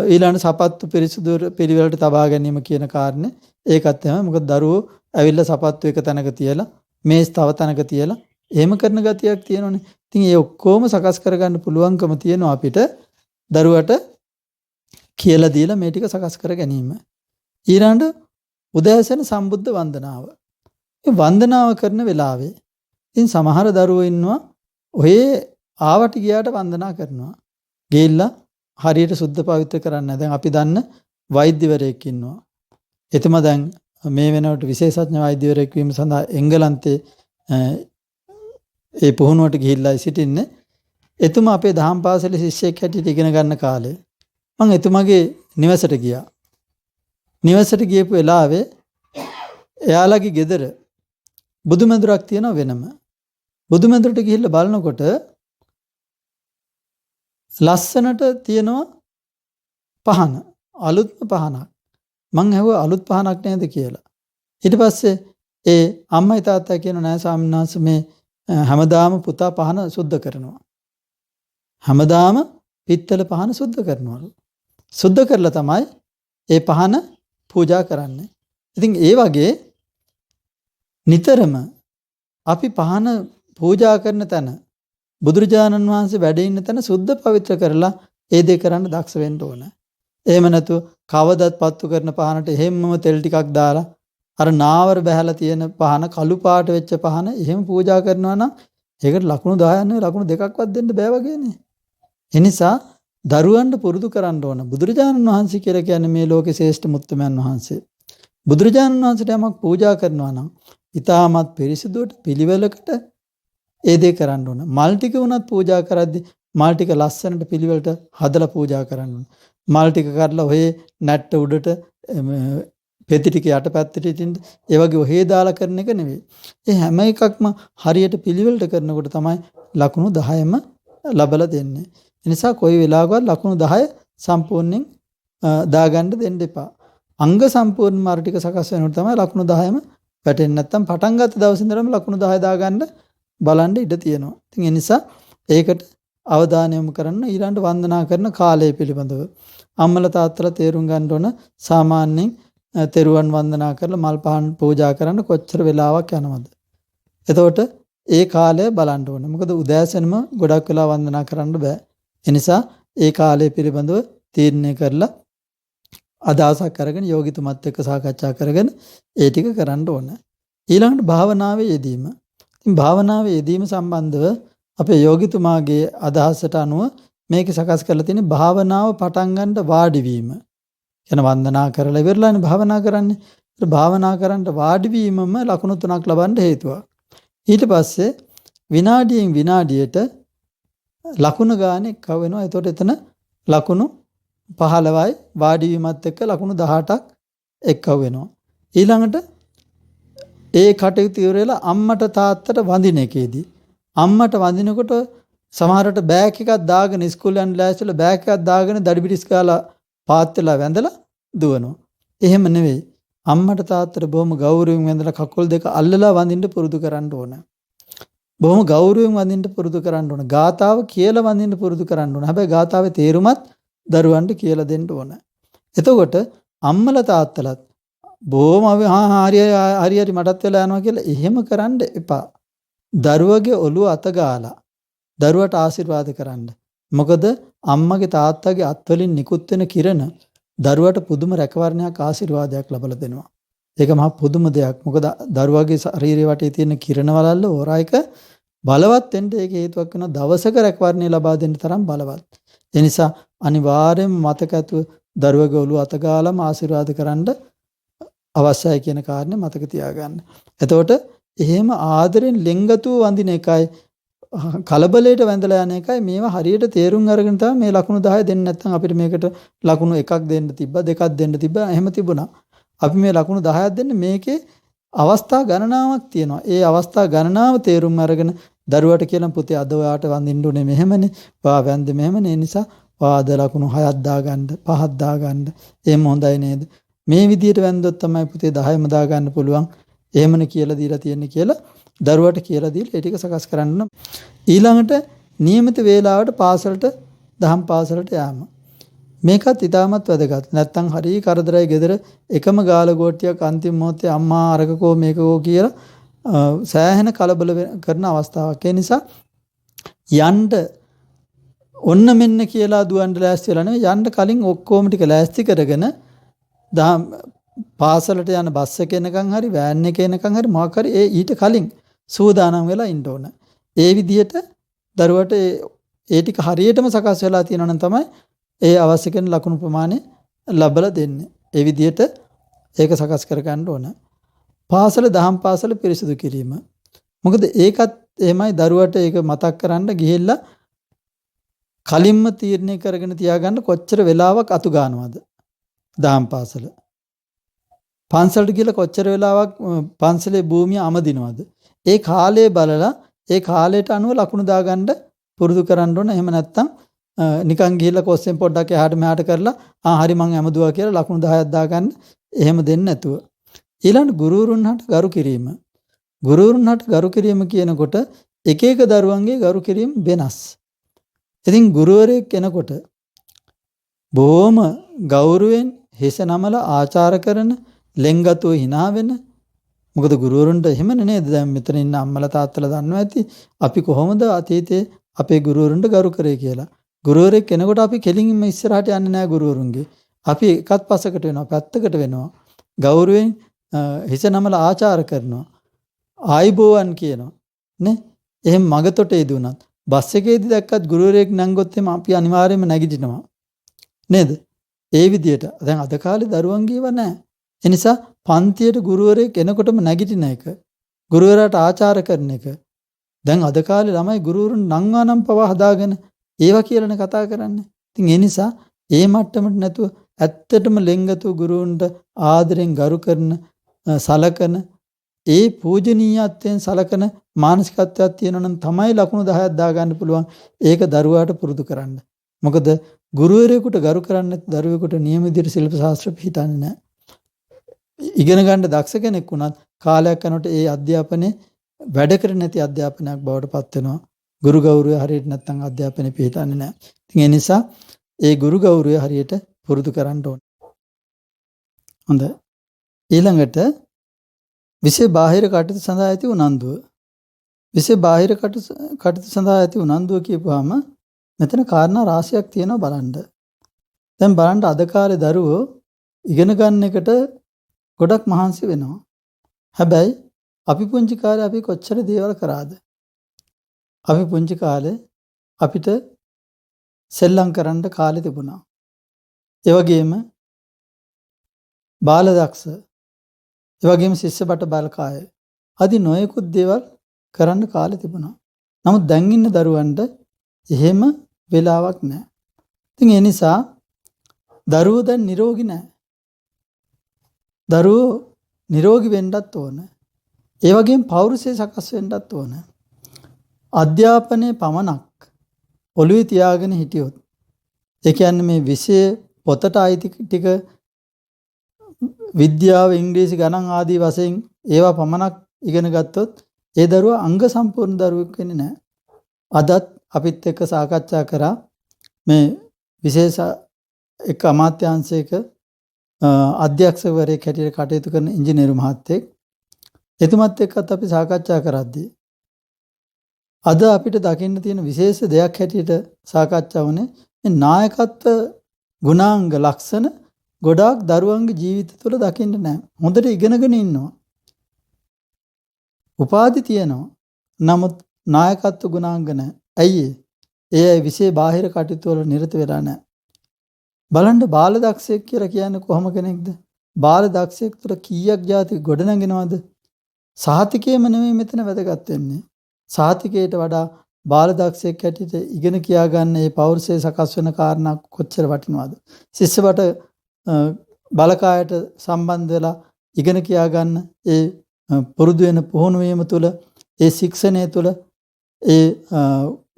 ඊළඟ සපත්තු පිරිසිදුවට පිළිවෙලට තබා ගැනීම කියන කාරණේ ඒකත් තමයි. මොකද දරුවෝ ඇවිල්ලා සපත්තු එක තැනක තියලා මේස් තව තැනක තියලා එහෙම කරන ගතියක් තියෙනවනේ. ඉතින් ඒ ඔක්කොම සකස් කරගන්න පුළුවන්කම තියෙනවා අපිට දරුවට කියලා දීලා මේ ටික සකස් කර ගැනීම. ඊළඟ උදෑසන සම්බුද්ධ වන්දනාව. මේ වන්දනාව කරන වෙලාවේ ඉතින් සමහර දරුවෝ ඉන්නවා ඔය ආවට ගියාට වන්දනා කරනවා. ගිහිල්ලා හරියට සුද්ධ පවිත්‍ර කරන්නේ නැහැ. දැන් අපි දන්න වෛද්‍යවරයෙක් ඉන්නවා. එතුමා දැන් මේ වෙනකොට විශේෂඥ වෛද්‍යවරයෙක් වීම සඳහා එංගලන්තේ ඒ පුහුණුවට ගිහිල්ලා සිටින්නේ. එතුමා අපේ දහම් පාසලේ ශිෂ්‍යයෙක් හැටියට ඉගෙන ගන්න කාලේ මම එතුමාගේ නිවසට ගියා. නිවසට ගියපු වෙලාවේ එයාලගේ ගෙදර බුදුමැදුරක් තියෙනවා වෙනම. බුදුමැදුරට ගිහිල්ලා බලනකොට ලස්සනට තියෙනවා පහන. අලුත්ම පහනක්. මං ඇහුවා අලුත් පහනක් නේද කියලා. ඊට පස්සේ ඒ අම්මයි තාත්තා කියන නෑ ස්වාමීන් වහන්සේ මේ හැමදාම පුතා පහන සුද්ධ කරනවා. හැමදාම පිත්තල පහන සුද්ධ කරනවලු. සුද්ධ කරලා තමයි ඒ පහන පූජා කරන්නේ. ඉතින් ඒ වගේ නිතරම අපි පහන පූජා කරන තැන බුදුරජාණන් වහන්සේ වැඩ ඉන්න තැන සුද්ධ පවිත්‍ර කරලා ඒ දේ කරන්න දක්ෂ වෙන්න ඕන. එහෙම නැතුව කවදත් පත්තු කරන පහනට එහෙම්මම තෙල් ටිකක් දාලා අර නාවර බහැලා තියෙන පහන කළු පාට වෙච්ච පහන එහෙම පූජා කරනවා නම් ඒකට ලකුණු 10ක් නෙවෙයි ලකුණු 2ක්වත් දෙන්න බෑ වගේනේ. ඒ නිසා දරුවන්ට පුරුදු කරන්න ඕන. බුදුරජාණන් වහන්සේ කියලා කියන්නේ මේ ලෝකේ ශ්‍රේෂ්ඨ මුත්තමයන් වහන්සේ. බුදුරජාණන් වහන්සේට යමක් පූජා කරනවා නම් ඊටමත් පිරිසිදුවට පිළිවෙලකට ඒ දේ කරන්න ඕන. මල් ටික වුණත් පූජා කරද්දි මල් ටික ලස්සනට පිළිවෙලට හදලා පූජා කරන්න ඕන. මල් ටික කඩලා ඔහේ නැට්ට උඩට පෙති ටික යටපැත්තට ඉතින් ඒ වගේ ඔහේ දාලා කරන එක නෙවෙයි. ඒ හැම එකක්ම හරියට පිළිවෙලට කරනකොට තමයි ලකුණු 10ම ලබලා දෙන්නේ. ඒ නිසා කොයි වෙලාවකවත් ලකුණු 10 සම්පූර්ණයෙන් දාගන්න දෙන්න එපා. අංග සම්පූර්ණ මාර්ග ටික සකස් වෙනකොට තමයි ලකුණු 10ම වැටෙන්නේ. නැත්තම් පටන් ගත්ත දවසේ ඉඳලම ලකුණු 10 දාගන්න බලන්න ඉඩ තියෙනවා. ඉතින් ඒ නිසා ඒකට අවධානය යොමු කරන්න. ඊළඟට වන්දනා කරන කාලය පිළිබඳව අම්මලා තාත්තලා තේරුම් ගන්න ඕන සාමාන්‍යයෙන් තෙරුවන් වන්දනා කරලා මල් පහන් පූජා කරන්න කොච්චර වෙලාවක් යනවද? එතකොට ඒ කාලය බලන්න ඕනේ. මොකද උදෑසනම ගොඩක් වෙලා වන්දනා කරන්න බෑ. ඒ නිසා ඒ කාලය පිළිබඳව තීරණය කරලා අදහසක් අරගෙන යෝගිතුමත් එක්ක සාකච්ඡා කරගෙන ඒ ටික කරන්න ඕන. ඊළඟට භාවනාවේ යෙදීම. ඉතින් භාවනාවේ යෙදීම සම්බන්ධව අපේ යෝගිතුමාගේ අදහසට අනුව මේක සකස් කරලා තියෙන භාවනාව පටන් ගන්න වාඩි වීම. කියන වන්දනා කරලා ඉවරලානේ භාවනා කරන්නේ. ඒ භාවනා කරන්න වාඩි වීමම ලකුණු 3ක් ලබන්න හේතුවක්. ඊට පස්සේ විනාඩියෙන් විනාඩියට ලකුණු ගානේ එක්ව වෙනවා. එතකොට එතන ලකුණු 15යි වාඩි වීමත් එක්ක ලකුණු 18ක් එක්ව වෙනවා. ඊළඟට ඒ කටයුතු ඉවරලා අම්මට තාත්තට වඳින එකේදී අම්මට වඳිනකොට සමහරට බෑග් එකක් දාගෙන ඉස්කෝලේ යන ලෑස්තිලා බෑග් එකක් දාගෙන දඩිබිරිස් ගාලා පාත් වෙලා වැඳලා දුවනවා. එහෙම නෙවෙයි. අම්මට තාත්තට බොහොම ගෞරවයෙන් වැඳලා කකුල් දෙක අල්ලලා වඳින්න පුරුදු කරන්න ඕන. බොහොම ගෞරවයෙන් වඳින්න පුරුදු කරන්න ඕන. ගාතාව කියලා වඳින්න පුරුදු කරන්න ඕන. හැබැයි ගාතාවේ තේරුමත් දරුවන්ට කියලා දෙන්න ඕන. එතකොට අම්මලා තාත්තලාත් බොහොම හරි මටත් වෙලා යනවා කියලා එහෙම කරන්න එපා. දරුවගේ ඔළුව අත ගාලා දරුවට ආශිර්වාද කරන්න. මොකද අම්මගේ තාත්තගේ අත්වලින් නිකුත් වෙන කිරණ දරුවට පුදුම රැකවරණයක් ආශිර්වාදයක් ලබලා දෙනවා. ඒක මහා පුදුම දෙයක්. මොකද දරුවගේ ශරීරය වටේ තියෙන කිරණ වලල්ල ඕරා එක බලවත් වෙන්න ඒක හේතුවක් වෙනවා. දවසක රැකවරණය ලබා දෙන්න තරම් බලවත්. ඒ නිසා අනිවාර්යයෙන්ම මතක ඇතුව දරුවගේ ඔළුව අත ගාලාම ආශිර්වාද කරන්න අවශ්‍යයි කියන කාරණේ මතක තියාගන්න. එතකොට එහෙම ආදරෙන් ලෙන්ගතුව වඳින එකයි කලබලයට වැඳලා යන එකයි මේවා හරියට තේරුම් අරගෙන තමයි මේ ලකුණු 10 දෙන්නේ. නැත්නම් අපිට මේකට ලකුණු එකක් දෙන්න තිබ්බා, දෙකක් දෙන්න තිබ්බා, එහෙම තිබුණා. අපි මේ ලකුණු 10ක් දෙන්නේ මේකේ අවස්ථා ගණනාවක් තියෙනවා. ඒ අවස්ථා ගණනාව තේරුම් අරගෙන දරුවට කියලා පුතේ අද ඔයාට වඳින්න උනේ මෙහෙමනේ. ඔයා වැන්දේ මෙහෙමනේ. ඒ නිසා ඔයා අද ලකුණු 6ක් දාගන්න, 5ක් දාගන්න. එහෙම හොඳයි නේද? මේ විදියට වැන්දොත් තමයි පුතේ 10ම දාගන්න පුළුවන්. එහෙමනේ කියලා දීලා තියෙන්නේ කියලා දරුවට කියලා දීලා ඒ ටික සකස් කරන්න. ඊළඟට નિયમિત වේලාවට පාසලට දහම් පාසලට යාම. මේකත් ඉතාමත් වැදගත්. නැත්තම් හරි කරදරයි ගෙදර එකම ගාල ගෝට්ටියක් අන්තිම මොහොතේ අම්මා අරකකෝ මේකකෝ කියලා සෑහෙන කලබල කරන අවස්ථාවක්. ඒ නිසා යන්න ඔන්න මෙන්න කියලා දුවන්න ලෑස්ති වෙලා නෙවෙයි යන්න කලින් ඔක්කොම ටික ලෑස්ති කරගෙන පාසලට යන බස් එක එනකන් හරි වෑන් එක එනකන් හරි මොකක් හරි ඊට කලින් සූදානම් වෙලා ඉන්න ඕන. ඒ විදිහට දරුවට ඒ ටික හරියටම සකස් වෙලා තියෙනවා නම් තමයි ඒ අවශ්‍ය කරන ලකුණු ප්‍රමාණය ලැබලා දෙන්නේ. ඒ විදිහට ඒක සකස් කර ගන්න ඕන. පාසල දහම් පාසල පිරිසිදු කිරීම. මොකද ඒකත් එහෙමයි දරුවට ඒක මතක් කරන්න ගිහිල්ලා කලින්ම තීරණය කරගෙන තියාගන්න කොච්චර වෙලාවක් අතු ගන්නවද දහම් පාසල. පන්සලට ගිහලා කොච්චර වෙලාවක් පන්සලේ භූමිය අමදිනවද? ඒ කාලය බලලා ඒ කාලයට අනුව ලකුණු දාගන්න පුරුදු කරන්න ඕන. එහෙම නැත්නම් නිකන් ගිහිල්ලා කොස්සෙන් පොඩ්ඩක් එහාට මෙහාට කරලා හරි මං ඇමදුවා කියලා ලකුණු 10ක් දාගන්න එහෙම දෙන්නේ නැතුව. ඊළඟ ගුරුවරුන්ට ගරු කිරීම. ගුරුවරුන්ට ගරු කිරීම කියනකොට එක එක දරුවන්ගේ ගරු කිරීම වෙනස්. ඉතින් ගුරුවරයෙක් කෙනකොට බොහොම ගෞරවයෙන් හිස නමලා ආචාර කරන ලෙන්ගතුව hina වෙන. මොකද ගුරුවරුන්ට එහෙමනේ නේද? දැන් මෙතන ඉන්න අම්මලා තාත්තලා දන්නවා ඇති අපි කොහොමද අතීතයේ අපේ ගුරුවරුන්ට ගරු කරේ කියලා. ගුරුවරයෙක් කෙනකොට අපි කෙලින්ම ඉස්සරහට යන්නේ නැහැ ගුරුවරුන්ගේ. අපි එකත් පසකට වෙනවා, පැත්තකට වෙනවා. ගෞරවයෙන් හිස නමලා ආචාර කරනවා. ආයිබෝවන් කියනවා. නේ? එහෙම මගතොට ඉදුණත් බස් එකේදී දැක්කත් ගුරුවරයෙක් නැංගොත් එම අපි අනිවාර්යයෙන්ම නැගිටිනවා. නේද? ඒ විදිහට. දැන් අද කාලේ දරුවන්ගේව නැහැ. ඒ නිසා පන්තියට ගුරුවරයෙක් එනකොටම නැගිටින එක, ගුරුවරයාට ආචාර කරන එක. දැන් අද කාලේ ළමයි ගුරුවරුන් නංවා නම් පවා හදාගෙන ඒවා කියලානේ කතා කරන්නේ. ඉතින් ඒ නිසා ඒ මට්ටමට නැතුව ඇත්තටම ලෙන්ගතු ගුරුවරුන්ට ආදරෙන් ගරු කරන, සලකන, ඒ පූජනීයත්වයෙන් සලකන මානසිකත්වයක් තියෙනවා නම් තමයි ලකුණු 10ක් දාගන්න පුළුවන්. ඒක දරුවාට පුරුදු කරන්න. මොකද ගුරුවරයෙකුට ගරු කරන්නේ නැති දරුවෙකුට නියම විදිහට ශිල්ප ශාස්ත්‍ර පිළිහිටන්නේ නැහැ. ඉගෙන ගන්න දක්ෂ කෙනෙක් වුණත් කාලයක් යනකොට ඒ අධ්‍යාපනයේ වැඩ කර නැති අධ්‍යාපනයක් බවට පත් වෙනවා. ගුරු ගෞරවය හරියට නැත්නම් අධ්‍යාපනය පිළිහිටන්නේ නැහැ. ඉතින් ඒ නිසා ඒ ගුරු ගෞරවය හරියට පුරුදු කරන්න ඕනේ. හොඳයි. ඊළඟට විශේෂ බාහිර කටයුතු සඳහා ඇති උනන්දුව. විශේෂ බාහිර කටයුතු සඳහා ඇති උනන්දුව කියපුවාම මෙතන කාරණා රාශියක් තියෙනවා බලන්න. දැන් බලන්න අද කාලේ දරුවෝ ඉගෙන ගන්න එකට ගොඩක් මහන්සි වෙනවා. හැබැයි අපි පුංචි කාලේ අපි කොච්චර දේවල් කරාද? අපි පුංචි කාලේ අපිට සෙල්ලම් කරන්න කාලේ තිබුණා. ඒ වගේම බාල දක්ෂ, ඒ වගේම ශිෂ්‍ය බට බල්කාය ආදී නොයෙකුත් දේවල් කරන්න කාලේ තිබුණා. නමුත් දැන් ඉන්න දරුවන්ට එහෙම වෙලාවක් නැහැ. ඉතින් ඒ නිසා දරුවෝ දැන් නිරෝගී නැහැ. දරුවෝ නිරෝගී වෙන්නත් ඕන. ඒ වගේම පෞරුෂය සකස් වෙන්නත් ඕන. අධ්‍යාපනයේ පමණක් ඔළුවේ තියාගෙන හිටියොත් ඒ කියන්නේ මේ විෂය පොතට අයිති ටික විද්‍යාව, ඉංග්‍රීසි, ගණන් ආදී වශයෙන් ඒවා පමණක් ඉගෙන ගත්තොත් ඒ දරුවා අංග සම්පූර්ණ දරුවෙක් වෙන්නේ නැහැ. අදත් අපිත් එක්ක සාකච්ඡා කරා මේ විශේෂ එක් අමාත්‍යාංශයක අධ්‍යක්ෂකවරයෙක් හැටියට කටයුතු කරන ඉංජිනේරු මහත්තයෙක්. එතුමත් එක්කත් අපි සාකච්ඡා කරද්දී අද අපිට දකින්න තියෙන විශේෂ දෙයක් හැටියට සාකච්ඡා වුණේ මේ නායකත්ව ගුණාංග ලක්ෂණ ගොඩාක් දරුවන්ගේ ජීවිත තුළ දකින්න නැහැ. හොඳට ඉගෙනගෙන ඉන්නවා. උපාධි තියෙනවා. නමුත් නායකත්ව ගුණාංග නැහැ. ඇයි ඒ විශේෂ බාහිර කටයුතු වල නිරත වෙලා නැහැ. බලන්න බාල දක්ෂයෙක් කියලා කියන්නේ කොහොම කෙනෙක්ද? බාල දක්ෂයෙක් තුළ කීයක් જાති ගොඩනගෙනවද? සාහිතිකේම නෙමෙයි මෙතන වැදගත් වෙන්නේ. සාහිතිකයට වඩා බාලදක්ෂයෙක් හැටියට ඉගෙන කියා ගන්න මේ පෞරුෂය සකස් වෙන කාරණා කොච්චර වටිනවද? ශිෂ්‍යවට බලකායට සම්බන්ධ වෙලා ඉගෙන කියා ගන්න ඒ පුරුදු වෙන පුහුණු වීම තුළ ඒ ශික්ෂණය තුළ ඒ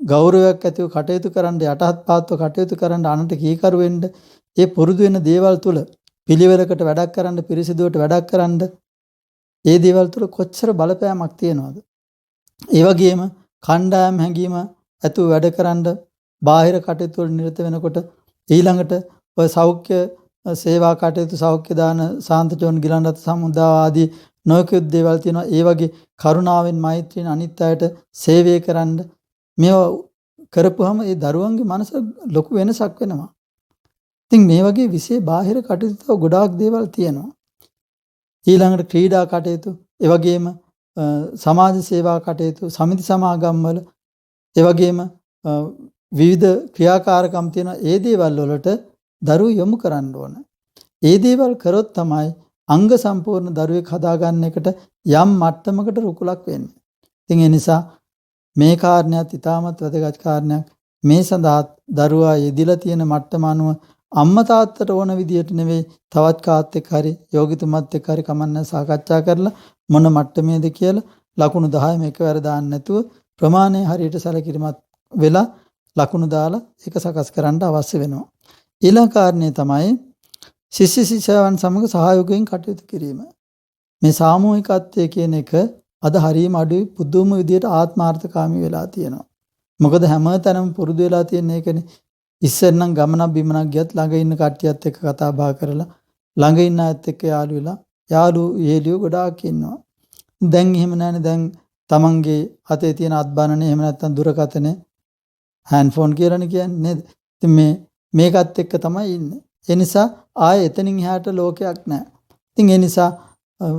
ගෞරවයක් ඇතිව කටයුතු කරන්න යටහත් පාත්ව කටයුතු කරන්න අනට කීකරු වෙන්න ඒ පුරුදු වෙන දේවල් තුළ පිළිවෙලකට වැඩක් කරන්න පිරිසිදුවට වැඩක් කරන්න ඒ දේවල් තුළ කොච්චර බලපෑමක් තියෙනවද? ඒ වගේම කණ්ඩායම් හැඟීම ඇතුව වැඩ කරන්න බාහිර කටයුතු වල නිරත වෙනකොට ඊළඟට ඔය සෞඛ්‍ය සේවා කටයුතු සෞඛ්‍ය දාන සාන්තචෝන් ගිලන්රත් සමුදාය ආදී නොයෙකුත් දේවල් තියෙනවා. ඒ වගේ කරුණාවෙන් මෛත්‍රියෙන් අනිත් අයට සේවය කරන්න මේවා කරපුවම ඒ දරුවන්ගේ මනස ලොකු වෙනසක් වෙනවා. ඉතින් මේ වගේ විශේෂ බාහිර කටයුතු ගොඩාක් දේවල් තියෙනවා. ඊළඟට ක්‍රීඩා කටයුතු, ඒ වගේම සමාජ සේවා කටයුතු, සමිති සමාගම් වල ඒ වගේම විවිධ ක්‍රියාකාරකම් තියෙනවා. ඒ දේවල් වලට දරුවෝ යොමු කරන්න ඕන. ඒ දේවල් කරොත් තමයි අංග සම්පූර්ණ දරුවෙක් හදාගන්න එකට යම් මට්ටමකට රුකුලක් වෙන්නේ. ඉතින් ඒ නිසා මේ කාරණයක් ඉතාමත් වැදගත් කාරණයක්. මේ සඳහා දරුවා යෙදිලා තියෙන මට්ටම අනුව අම්මා තාත්තට ඕන විදියට නෙවෙයි තවත් කාත් එක්ක හරි යෝගිතුමත් එක්ක හරි කමන්න සාකච්ඡා කරලා මොන මට්ටමේද කියලා ලකුණු 10ම එකවර දාන්න නැතුව ප්‍රමාණය හරියට සැලකිලිමත් වෙලා ලකුණු දාලා ඒක සකස් කරන්න අවශ්‍ය වෙනවා. ඊළඟ කාරණේ තමයි ශිෂ්‍ය ශිෂ්‍යයන් සමග සහයෝගයෙන් කටයුතු කිරීම. මේ සාමූහිකත්වය කියන එක අද හරියම අඩුයි, පුදුම විදියට ආත්මාර්ථකාමී වෙලා තියෙනවා. මොකද හැමතැනම පුරුදු වෙලා තියෙන එකනේ. ඉස්සර නම් ගමනක් බිමනක් ගියත් ළඟ ඉන්න කට්ටියත් එක්ක කතා බහ කරලා ළඟ ඉන්න අයත් එක්ක යාළු වෙලා යාළුවෝ ගොඩාක් ඉන්නවා. දැන් එහෙම නැහැනේ. දැන් තමන්ගේ අතේ තියෙන අත්බානනේ එහෙම නැත්නම් දුරකථනේ හෑන්ඩ් ෆෝන් කියලානේ කියන්නේ නේද? ඉතින් මේකත් එක්ක තමයි ඉන්නේ. ඒ නිසා ආයේ එතනින් එහාට ලෝකයක් නැහැ. ඉතින් ඒ නිසා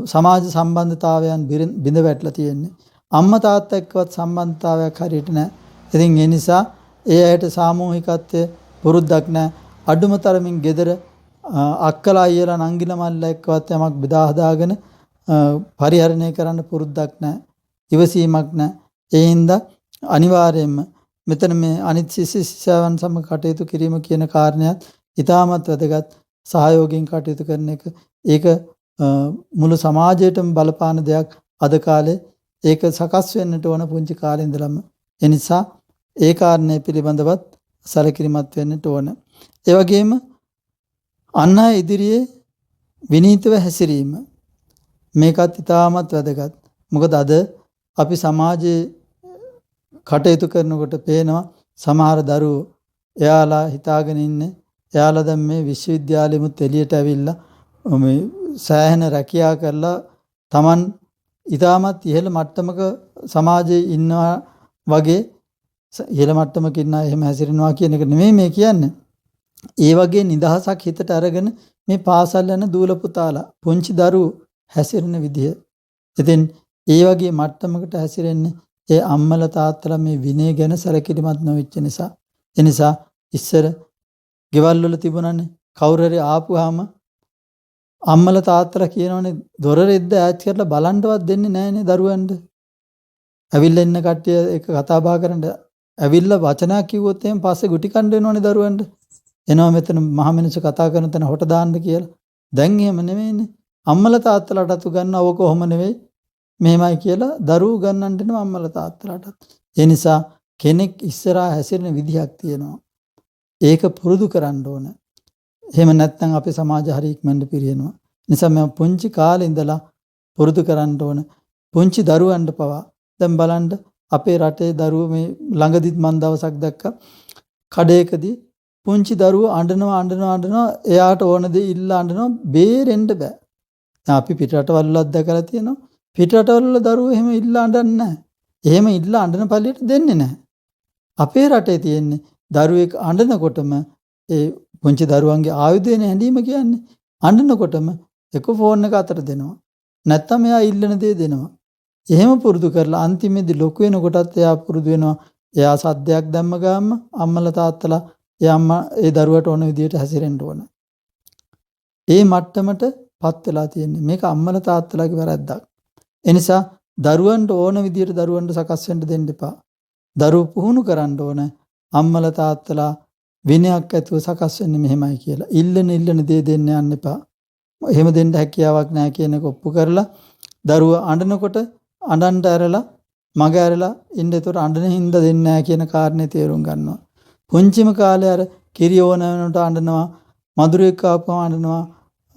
සමාජ සම්බන්ධතාවයන් බිඳ වැටලා තියෙන්නේ. අම්මා තාත්තා එක්කවත් සම්බන්ධතාවයක් හරියට නැහැ. ඉතින් ඒ නිසා ඒ ඇයට සාමූහිකත්වයේ පුරුද්දක් නැහැ. අඩුම තරමින් ගෙදර අක්කලා අයියලා නංගිලා මල්ලා එක්කවත් යමක් බෙදා හදාගෙන පරිහරණය කරන්න පුරුද්දක් නැහැ. ඉවසීමක් නැහැ. ඒ හින්දා අනිවාර්යයෙන්ම මෙතන මේ අනිත් ශිෂ්‍යයන් සමග කටයුතු කිරීම කියන කාරණයක් ඉතාමත් වැදගත්. සහයෝගයෙන් කටයුතු කරන එක ඒක මුළු සමාජයටම බලපාන දෙයක්. අද කාලේ ඒක සකස් වෙන්නට ඕන පුංචි කාලේ ඉඳලම. ඒ නිසා ඒ කාරණේ පිළිබඳවත් සැලකිලිමත් වෙන්නට ඕන. ඒ වගේම අන් අය ඉදිරියේ විනීතව හැසිරීම මේකත් ඉතාමත් වැදගත්. මොකද අද අපි සමාජයේ කටයුතු කරනකොට පේනවා සමහර දරුවෝ එයාලා හිතාගෙන ඉන්නේ එයාලා දැන් මේ විශ්වවිද්‍යාලෙමුත් එළියට ඇවිල්ලා මේ සෑහෙන රැකියා කරලා Taman ඉතාමත් ඉහළ මට්ටමක සමාජයේ ඉන්නවා වගේ ඉහළ මට්ටමක ඉන්න එහෙම හැසිරෙනවා කියන එක නෙමෙයි මේ කියන්නේ. ඒ වගේ නිදහසක් හිතට අරගෙන මේ පාසල් යන දූල පුතාලා පුංචි දරුවෝ හැසිරෙන විදිය. ඉතින් ඒ වගේ මට්ටමකට හැසිරෙන්නේ ඒ අම්මලා තාත්තලා මේ විනය ගැන සැලකිලිමත් නොවෙච්ච නිසා. ඒ නිසා ඉස්සර ගෙවල් වල තිබුණානේ කවුරු හරි ආපුවාම අම්මලා තාත්තලා කියනවනේ දොර රෙද්ද ඈත් කරලා බලන්නවත් දෙන්නේ නැහනේ දරුවන්ට. ඇවිල්ලා ඉන්න කට්ටිය එක කතා බහ කරන්න ඇවිල්ලා වචනයක් කිව්වොත් එහෙනම් පස්සේ ගුටි කන්න වෙනවනේ දරුවන්ට. එනවා මෙතන මහ මිනිස්සු කතා කරන තැන හොට දාන්න කියලා. දැන් එහෙම නෙවෙයිනේ. අම්මලා තාත්තලාට උගන්වන්න ඕක කොහොම නෙවෙයි. මෙහෙමයි කියලා දරුවෝ උගන්වන්න දෙනවා අම්මලා තාත්තලාට. ඒ නිසා කෙනෙක් ඉස්සරහා හැසිරෙන විදිහක් තියෙනවා. ඒක පුරුදු කරන්න ඕන. එහෙම නැත්නම් අපේ සමාජ හරි ඉක්මනට පිරියනවා. නිසා මම පුංචි කාලේ ඉඳලා පුරුදු කරන්න ඕන. පුංචි දරුවන්ට පවා දැන් බලන්න අපේ රටේ දරුවෝ මේ ළඟදිත් මන් දවසක් දැක්කා කඩේකදී පුංචි දරුවෝ අඬනවා එයාට ඕන දේ ඉල්ලා අඬනවා බේරෙන්න බෑ. දැන් අපි පිටරටවල් වල දැකලා තියෙනවා පිටරටවල් වල දරුවෝ එහෙම ඉල්ලා අඬන්නේ නැහැ. එහෙම ඉල්ලා අඬන පළියට දෙන්නේ නැහැ. අපේ රටේ තියෙන්නේ දරුවෙක් අඬනකොටම ඒ පුංචි දරුවන්ගේ ආයුධයනේ හැඳීම කියන්නේ. අඬනකොටම එක ෆෝන් එක අතට දෙනවා. නැත්තම් එයා ඉල්ලන දේ දෙනවා. එහෙම පුරුදු කරලා අන්තිමේදී ලොකු වෙනකොටත් එයා පුරුදු වෙනවා. එයා සද්දයක් දැම්ම ගාම අම්මලා තාත්තලා ඒ දරුවට ඕන විදියට හැසිරෙන්න ඕන. ඒ මට්ටමටපත් වෙලා තියෙන්නේ. මේක අම්මලා තාත්තලාගේ වැරද්දක්. ඒ නිසා දරුවන්ට ඕන විදියට දරුවන්ට සකස් වෙන්න දෙන්න එපා. දරුවෝ පුහුණු කරන්න ඕන අම්මලා තාත්තලා විනයක් ඇතුව සකස් වෙන්නේ මෙහෙමයි කියලා. ඉල්ලන දේ දෙන්න යන්න එපා. එහෙම දෙන්න හැකියාවක් නැහැ කියන එක ඔප්පු කරලා දරුවා අඬනකොට අඬන්ට ඇරලා මග ඇරලා ඉන්න. ඒතර අඬන හින්දා දෙන්නේ නැහැ කියන කාරණේ තේරුම් ගන්නවා. පුංචිම කාලේ අර කිරි ඕන වෙනකොට අඬනවා, මధుරයක් ආපුවම අඬනවා,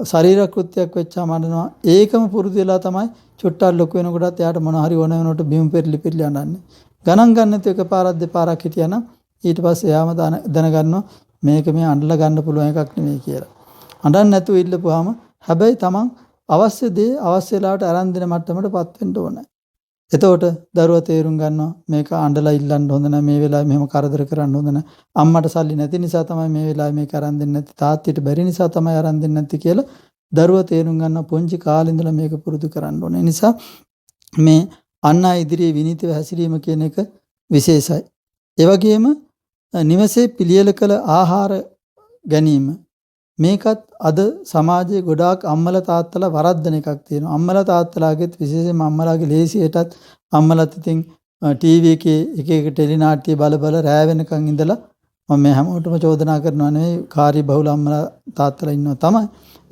ශරීර කෘත්‍යයක් වෙච්චාම අඬනවා. ඒකම පුරුදු වෙලා තමයි චුට්ටක් ලොකු වෙනකොටත් එයාට මොන හරි ඕන වෙනකොට බිම් පෙරලි අඬන්නේ. ගණන් ගන්න නැතුව එකපාරක් දෙපාරක් හිටියනම් ඊට පස්සේ එයාම දැනගන්නවා මේක මේ අඬලා ගන්න පුළුවන් එකක් නෙමෙයි කියලා. අඬන්න නැතුව ඉල්ලපුවාම හැබැයි තමන් අවශ්‍ය දේ අවශ්‍ය වෙලාවට අරන් දෙන මට්ටමටපත් වෙන්න ඕනේ. එතකොට දරුවා තේරුම් ගන්නවා මේක අඬලා ඉල්ලන්න හොඳ නැහැ, මේ වෙලාවේ මෙහෙම කරදර කරන්න හොඳ නැහැ. අම්මට සල්ලි නැති නිසා තමයි මේ වෙලාවේ මේක අරන් දෙන්නේ නැති, තාත්තිට බැරි නිසා තමයි අරන් දෙන්නේ නැති කියලා දරුවා තේරුම් ගන්නවා. පොන්චි කාලේ ඉඳලා මේක පුරුදු කරන්න ඕනේ. ඒ නිසා මේ අන් අය ඉදිරියේ විනීතව හැසිරීම කියන එක විශේෂයි. ඒ වගේම නිවසේ පිළියෙල කළ ආහාර ගැනීම මේකත් අද සමාජයේ ගොඩාක් අම්මලා තාත්තලා වරද්දන එකක් තියෙනවා. අම්මලා තාත්තලාගෙත් විශේෂයෙන්ම අම්මලාගේ ලේසියටත් අම්මලාත් ඉතින් ටීවී එකේ එක එක ටෙලි නාට්‍ය බල රෑ වෙනකන් ඉඳලා මම මේ හැමෝටම චෝදනා කරනවා නෙවෙයි, කාර්ය බහුල අම්මලා තාත්තලා ඉන්නවා තමයි.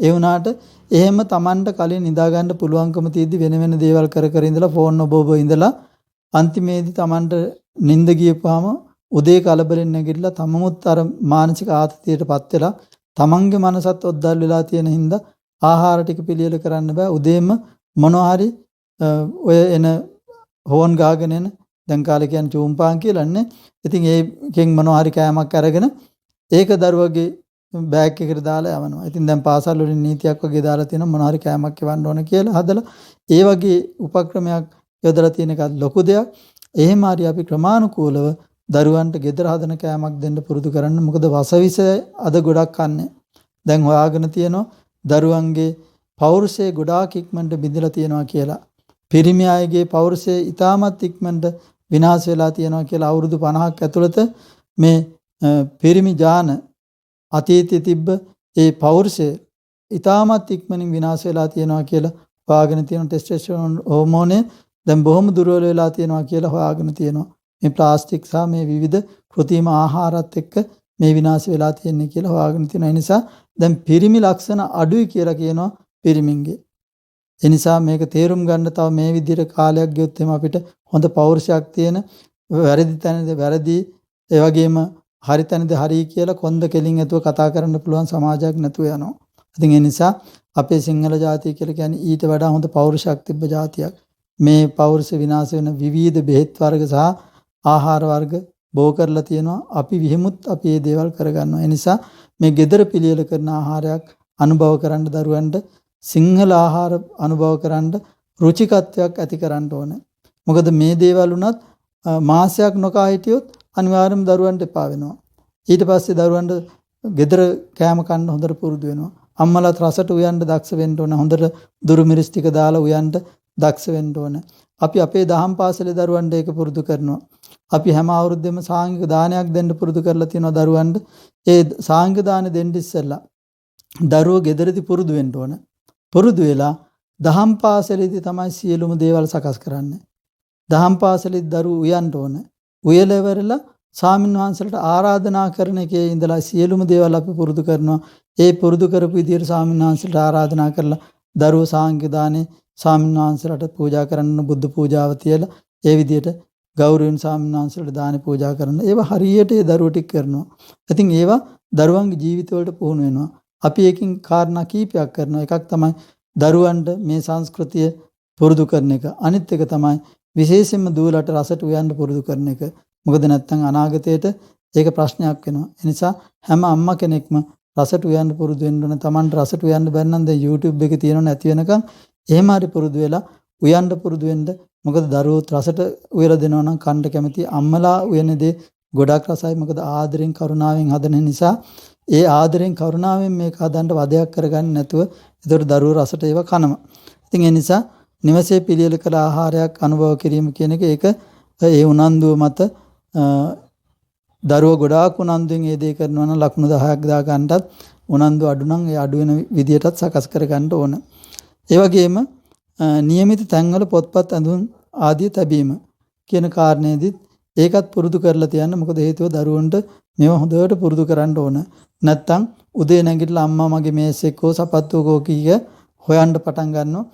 ඒ වුණාට එහෙම Tamanට කලින් නිදා ගන්න පුළුවන්කම තියෙද්දි වෙන දේවල් කර ඉඳලා ෆෝන් ඔබ ඉඳලා අන්තිමේදී Tamanට නිින්ද ගියපුවාම උදේ කලබලෙන් නැගිටලා තමමුත් අර මානසික ආතතියටපත් වෙලා තමන්ගේ මනසත් ඔද්දල් වෙලා තියෙන හින්දා ආහාර ටික පිළියෙල කරන්න බෑ. උදේම මොනවා හරි ඔය එන හෝන් ගාගෙන එන දැන් කාලේ කියන්නේ චූම්පාන් කියලානේ. ඉතින් ඒකෙන් මොනවා හරි කෑමක් අරගෙන ඒක දරුවගේ බෑග් එකකට දාලා යවනවා. ඉතින් දැන් පාසල් වලින් නීතියක් වගේ දාලා තියෙනවා මොනවා හරි කෑමක් එවන්න ඕන කියලා හදලා ඒ වගේ උපක්‍රමයක් යොදලා තියෙන එක ලොකු දෙයක්. එහෙම හරි අපි ක්‍රමානුකූලව දරුවන්ට ගෙදර හදන කෑමක් දෙන්න පුරුදු කරන්න. මොකද වසවිස අද ගොඩක් කන්නේ. දැන් හොයාගෙන තියෙනවා දරුවන්ගේ පෞරුෂය ගොඩාක් ඉක්මනට බිඳලා තියෙනවා කියලා. පිරිමි අයගේ පෞරුෂය ඉතාමත් ඉක්මනට විනාශ වෙලා තියෙනවා කියලා අවුරුදු 50ක් ඇතුළත මේ පිරිමි ජාන අතීතයේ තිබ්බ ඒ පෞරුෂය ඉතාමත් ඉක්මනින් විනාශ වෙලා තියෙනවා කියලා හොයාගෙන තියෙන ටෙස්ටෝස්ටෙරෝන් හෝමෝනේ දැන් බොහොම දුර්වල වෙලා තියෙනවා කියලා හොයාගෙන තියෙනවා. මේ ප්ලාස්ටික් සහ මේ විවිධ කෘත්‍රිම ආහාරات එක්ක මේ විනාශ වෙලා තියෙන්නේ කියලා හොයාගෙන තියෙනවා. ඒ නිසා දැන් පිරිමි ලක්ෂණ අඩුයි කියලා කියනවා පිරිමින්ගේ. ඒ නිසා මේක තේරුම් ගන්න තව මේ විදිහට කාලයක් ගියොත් එහම අපිට හොඳ පෞරුෂයක් තියෙන වැරදි තැනදී වැරදි ඒ වගේම හරි තැනදී හරි කියලා කොන්ද කෙලින් ඇතුව කතා කරන්න පුළුවන් සමාජයක් නැතුව යනවා. ඉතින් ඒ නිසා අපේ සිංහල ජාතිය කියලා කියන්නේ ඊට වඩා හොඳ පෞරුෂයක් තිබ්බ ජාතියක්. මේ පෞරුෂ විනාශ වෙන විවිධ බෙහෙත් වර්ග සහ ආහාර වර්ග බෝ කරලා තියෙනවා. අපි විහිමුත් අපි මේ දේවල් කරගන්නවා. ඒ නිසා මේ gedara පිළියෙල කරන ආහාරයක් අනුභව කරන්න දරුවන්ට සිංහල ආහාර අනුභව කරන්න රුචිකත්වයක් ඇති කරන්න ඕනේ. මොකද මේ දේවල් උනත් මාසයක් නොකා හිටියොත් අනිවාර්යයෙන්ම දරුවන්ට එපා වෙනවා. ඊට පස්සේ දරුවන්ට gedara කෑම කන්න හොඳට පුරුදු වෙනවා. අම්මලාත් රසට උයන්න දක්ෂ වෙන්න ඕනේ. හොඳට දුරු මිරිස් ටික දාලා උයන්න දක්ෂ වෙන්න ඕනේ. අපි අපේ දහම් පාසලේ දරුවන්ට ඒක පුරුදු කරනවා. අපි හැම අවුරුද්දෙම සාංගික දානයක් දෙන්න පුරුදු කරලා තියෙනවා දරුවන්ට. ඒ සාංගික දාන දෙන්න ඉස්සෙල්ලා දරුවෝ ගෙදරදී පුරුදු වෙන්න ඕන. පුරුදු වෙලා දහම් පාසලේදී තමයි සියලුම දේවල් සකස් කරන්නේ. දහම් පාසලේදී දරුවෝ උයන්න ඕන. උයලවරලා ස්වාමීන් වහන්සේලාට ආරාධනා කරන එකේ ඉඳලා සියලුම දේවල් අපි පුරුදු කරනවා. ඒ පුරුදු කරපු විදිහට ස්වාමීන් වහන්සේලාට ආරාධනා කරලා දරුවෝ සාංගික දානේ ස්වාමීන් වහන්සේලාට පූජා කරන්න බුද්ධ පූජාව තියලා ඒ විදිහට ගෞරවයෙන් ස්වාමීන් වහන්සේලාට දාන පූජා කරන ඒවා හරියට ඒ දරුවෝ ටික කරනවා. ඉතින් ඒවා දරුවන්ගේ ජීවිතවලට පුහුණු වෙනවා. අපි එකකින් කාරණා කීපයක් කරනවා. එකක් තමයි දරුවන්ට මේ සංස්කෘතිය පුරුදු කරන එක. අනිත් එක තමයි විශේෂයෙන්ම දුවලට රසට උයන්න පුරුදු කරන එක. මොකද නැත්නම් අනාගතයේට ඒක ප්‍රශ්නයක් වෙනවා. ඒ නිසා හැම අම්මා කෙනෙක්ම රසට උයන්න පුරුදු වෙන්න ඕන. Tamanට රසට උයන්න බැරි නම් දැන් YouTube එකේ තියෙනව නැති වෙනකන් එහෙම හරි පුරුදු වෙලා උයන්න පුරුදු වෙන්න. මොකද දරුවෝ රසට උයලා දෙනවා නම් කන්න කැමති. අම්මලා උයන දේ ගොඩක් රසයි. මොකද ආදරෙන් කරුණාවෙන් හදන නිසා ඒ ආදරෙන් කරුණාවෙන් මේක හදන්න වදයක් කරගන්න නැතුව ඒතර දරුවෝ රසට ඒව කනවා. ඉතින් ඒ නිසා නිවසේ පිළියෙල කළ ආහාරයක් අනුභව කිරීම කියන එක ඒක ඒ උනන්දුව මත දරුවෝ ගොඩාක් උනන්දුවෙන් ඒ දේ කරනවා නම් ලකුණු 10ක් දා ගන්නටත් උනන්දු අඩු නම් ඒ අඩු වෙන විදියටත් සකස් කර ගන්න ඕන. ඒ වගේම නියමිත තැන්වල පොත්පත් ඇඳුම් ආදිය තැබීම කියන කාරණේදීත් ඒකත් පුරුදු කරලා තියන්න. මොකද හේතුව දරුවන්ට මේවා හොඳට පුරුදු කරන්න ඕන. නැත්තම් උදේ නැගිටලා අම්මා මගේ මේස් එක්කෝ සපත්තුවකෝ කීය හොයන්න පටන් ගන්නවා.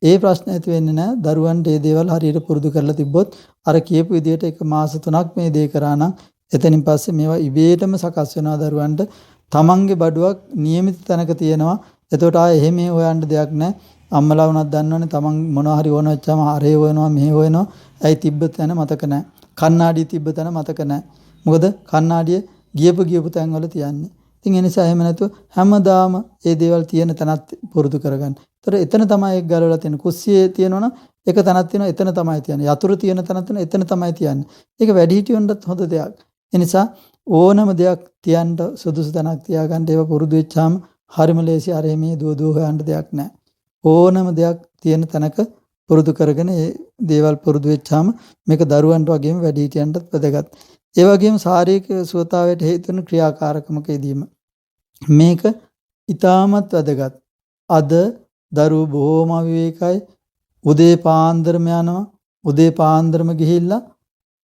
ඒ ප්‍රශ්න ඇති වෙන්නේ නැහැ. දරුවන්ට මේ දේවල් හරියට පුරුදු කරලා තිබ්බොත් අර කියපු විදිහට එක මාස 3ක් මේ දේ කරා නම් එතනින් පස්සේ මේවා ඉබේටම සකස් වෙනවා දරුවන්ට. තමන්ගේ බඩුවක් નિયમિત තැනක තියෙනවා. එතකොට ආයේ එහෙම හොයන්න දෙයක් නැහැ. අම්මලා වුණත් දන්නවනේ තමන් මොනවා හරි ඕන වෙච්චාම අරේ හොයනවා මෙහෙ හොයනවා. ඇයි තිබ්බ තැන මතක නැහැ. කණ්ණාඩිය තිබ්බ තැන මතක නැහැ. මොකද කණ්ණාඩිය ගියපු තැන්වල තියන්නේ. ඉතින් ඒ නිසා එහෙම නැතුව හැමදාම මේ දේවල් තියෙන තැනත් පුරුදු කරගන්න. ඒතර එතන තමයි ඒක ගලවලා තියෙන. කුස්සියේ තියෙනවනම් එක තැනක් තියෙනවා එතන තමයි තියන්නේ. යතුරු තියෙන තැනක් තියෙනවා එතන තමයි තියන්නේ. ඒක වැඩිහිටියොන්ටත් හොඳ දෙයක්. ඒ නිසා ඕනම දෙයක් තියන්න සුදුසු තැනක් තියාගන්න ඒව පුරුදු වෙච්චාම හරිම ලේසි. අර මේ දුව හොයන්න දෙයක් නැහැ. ඕනම දෙයක් තියෙන තැනක පුරුදු කරගෙන ඒ දේවල් පුරුදු වෙච්චාම මේක දරුවන්ට වගේම වැඩිහිටියන්ටත් වැදගත්. ඒ වගේම ශාරීරික සුවතාවයට හේතු වෙන ක්‍රියාකාරකමකදීම මේක ඊටමත් වැදගත්. අද දරුවෝ බොහොම විවේකයි. උදේ පාන්දරම යනවා. උදේ පාන්දරම ගිහිල්ලා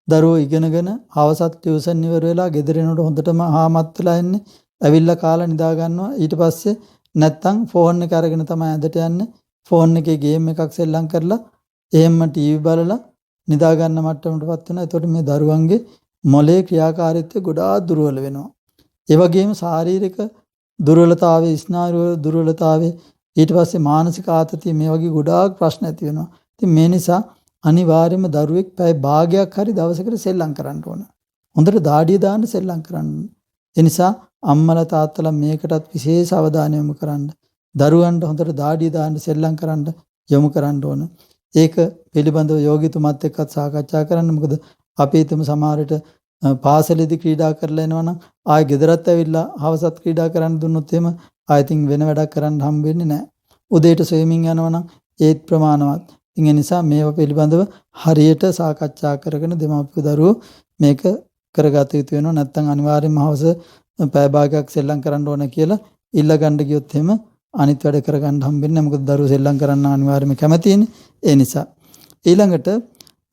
දරුවෝ ඉගෙනගෙන හවසත් ටියුෂන් ඉවර වෙලා ගෙදර එනකොට හොඳටම හාමත් වෙලා එන්නේ. ඇවිල්ලා කාලා නිදා ගන්නවා. ඊට පස්සේ නැත්තම් ෆෝන් එක අරගෙන තමයි ඇඳට යන්නේ. ෆෝන් එකේ ගේම් එකක් සෙල්ලම් කරලා එහෙම ටීවී බලලා නිදා ගන්න මට්ටමටපත් වෙනවා. එතකොට මේ දරුවන්ගේ මොලේ ක්‍රියාකාරීත්වය ගොඩාක් දුර්වල වෙනවා. ඒ වගේම ශාරීරික දුර්වලතාවයේ ස්නායු දුර්වලතාවයේ ඊට පස්සේ මානසික ආතතිය මේ වගේ ගොඩාක් ප්‍රශ්න ඇති වෙනවා. ඉතින් මේ නිසා අනිවාර්යයෙන්ම දරුවෙක් පැය භාගයක් හරි දවසකට සෙල්ලම් කරන්න ඕන. හොඳට දාඩිය දාන්න සෙල්ලම් කරන්න. ඒ නිසා අම්මලා තාත්තලා මේකටත් විශේෂ අවධානය යොමු කරන්න. දරුවන්ට හොඳට දාඩිය දාන්න සෙල්ලම් කරන්න යොමු කරන්න ඕන. ඒක පිළිබඳව යෝගිතුමත් එක්කත් සාකච්ඡා කරන්න. මොකද අපි හිතමු සමහර විට පාසලේදී ක්‍රීඩා කරලා එනවනම් ආයෙ ගෙදරත් ඇවිල්ලා හවසත් ක්‍රීඩා කරන්න දුන්නොත් එහෙම ආයෙ තින් වෙන වැඩක් කරන්න හම්බ වෙන්නේ නැහැ. උදේට ස්විමින් යනවනම් ඒත් ප්‍රමාණවත්. ඉතින් ඒ නිසා මේවා පිළිබඳව හරියට සාකච්ඡා කරගෙන දෙමාපිය දරුවෝ මේක කරගත යුතු වෙනවා. නැත්නම් අනිවාර්යයෙන්ම හවස පැය භාගයක් සෙල්ලම් කරන්න ඕන කියලා ඉල්ල ගන්න ගියොත් එහෙම අනිත් වැඩ කරගන්න හම්බෙන්නේ නැහැ. මොකද දරුවෝ සෙල්ලම් කරන්න අනිවාර්යයෙන්ම කැමතිනේ. ඒ නිසා ඊළඟට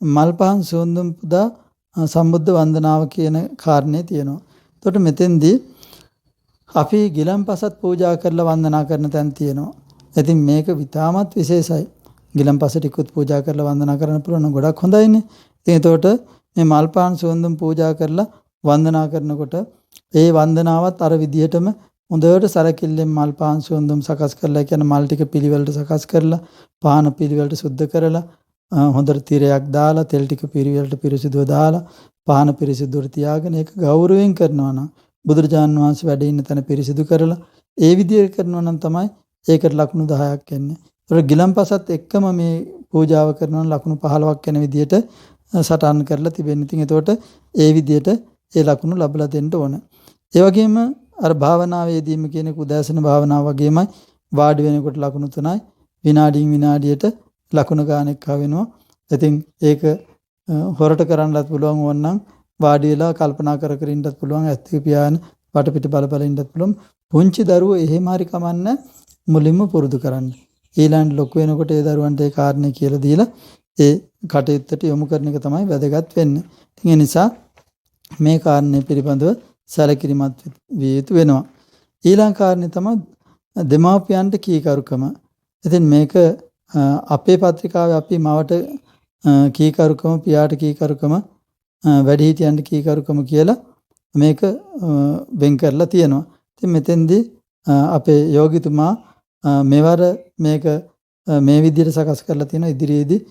මල් පහන් සුවඳුම් පුදා සම්බුද්ධ වන්දනාව කියන කාරණේ තියෙනවා. එතකොට මෙතෙන්දී අපි ගිලන්පසත් පූජා කරලා වන්දනා කරන තැන් තියෙනවා. ඉතින් මේක විතාමත් විශේෂයි. ගිලන්පස ටිකුත් පූජා කරලා වන්දනා කරන්න පුළුවන් නම් ගොඩක් හොඳයිනේ. ඉතින් එතකොට මේ මල් පහන් සුවඳුම් පූජා කරලා වන්දනා කරනකොට ඒ වන්දනාවත් අර විදිහටම හොඳට සරකිල්ලෙන් මල් පහන් සුවඳුම් සකස් කරලා කියන මල් ටික පිළිවෙලට සකස් කරලා පහන පිළිවෙලට සුද්ධ කරලා හොඳට තිරයක් දාලා තෙල් ටික පිළිවෙලට පිරිසිදුව දාලා පහන පිරිසිදුවට තියාගෙන ඒක ගෞරවයෙන් කරනවා නම් බුදුරජාන් වහන්සේ වැඩ ඉන්න තැන පිරිසිදු කරලා ඒ විදිහට කරනවා නම් තමයි ඒකට ලකුණු 10ක් එන්නේ. ඒතර ගිලන්පසත් එක්කම මේ පූජාව කරනවා නම් ලකුණු 15ක් එන විදිහට සටහන් කරලා තිබෙනවා. ඉතින් එතකොට ඒ විදිහට ඒ ලකුණු ලැබලා දෙන්න ඕන. ඒ වගේම අර භාවනාවේදීම කියන උදෑසන භාවනාව වගේමයි වාඩි වෙනකොට ලකුණු 3යි විනාඩියෙන් විනාඩියට ලකුණු ගානක් වෙනවා. ඉතින් ඒක හොරට කරන්නත් පුළුවන් ඕනනම් වාඩි වෙලා කල්පනා කර කර ඉන්නත් පුළුවන්. ඇස් දෙක පියාගෙන වටපිට බල බල ඉන්නත් පුළුවන්. පුංචි දරුවෝ එහෙම හරි කමන්න මුලින්ම පුරුදු කරන්න. ඊළඟ ලොකු වෙනකොට ඒ දරුවන්ට ඒ කාරණේ කියලා දීලා ඒ කටයුත්තට යොමු කරන එක තමයි වැදගත් වෙන්නේ. ඉතින් ඒ නිසා මේ කාරණේ පිළිබඳව සැලකිලිමත් විය යුතු වෙනවා. ඊළඟ කාරණේ තමයි දෙමාපියන්ට කීකරුකම. ඉතින් මේක අපේ පත්‍රිකාවේ අපි මවට කීකරුකම පියාට කීකරුකම වැඩිහිටියන්ට කීකරුකම කියලා මේක වෙන් කරලා තියෙනවා. ඉතින් මෙතෙන්දී අපේ යෝගිතුමා මෙවර මේක මේ විදිහට සකස් කරලා තියෙනවා. ඉදිරියේදී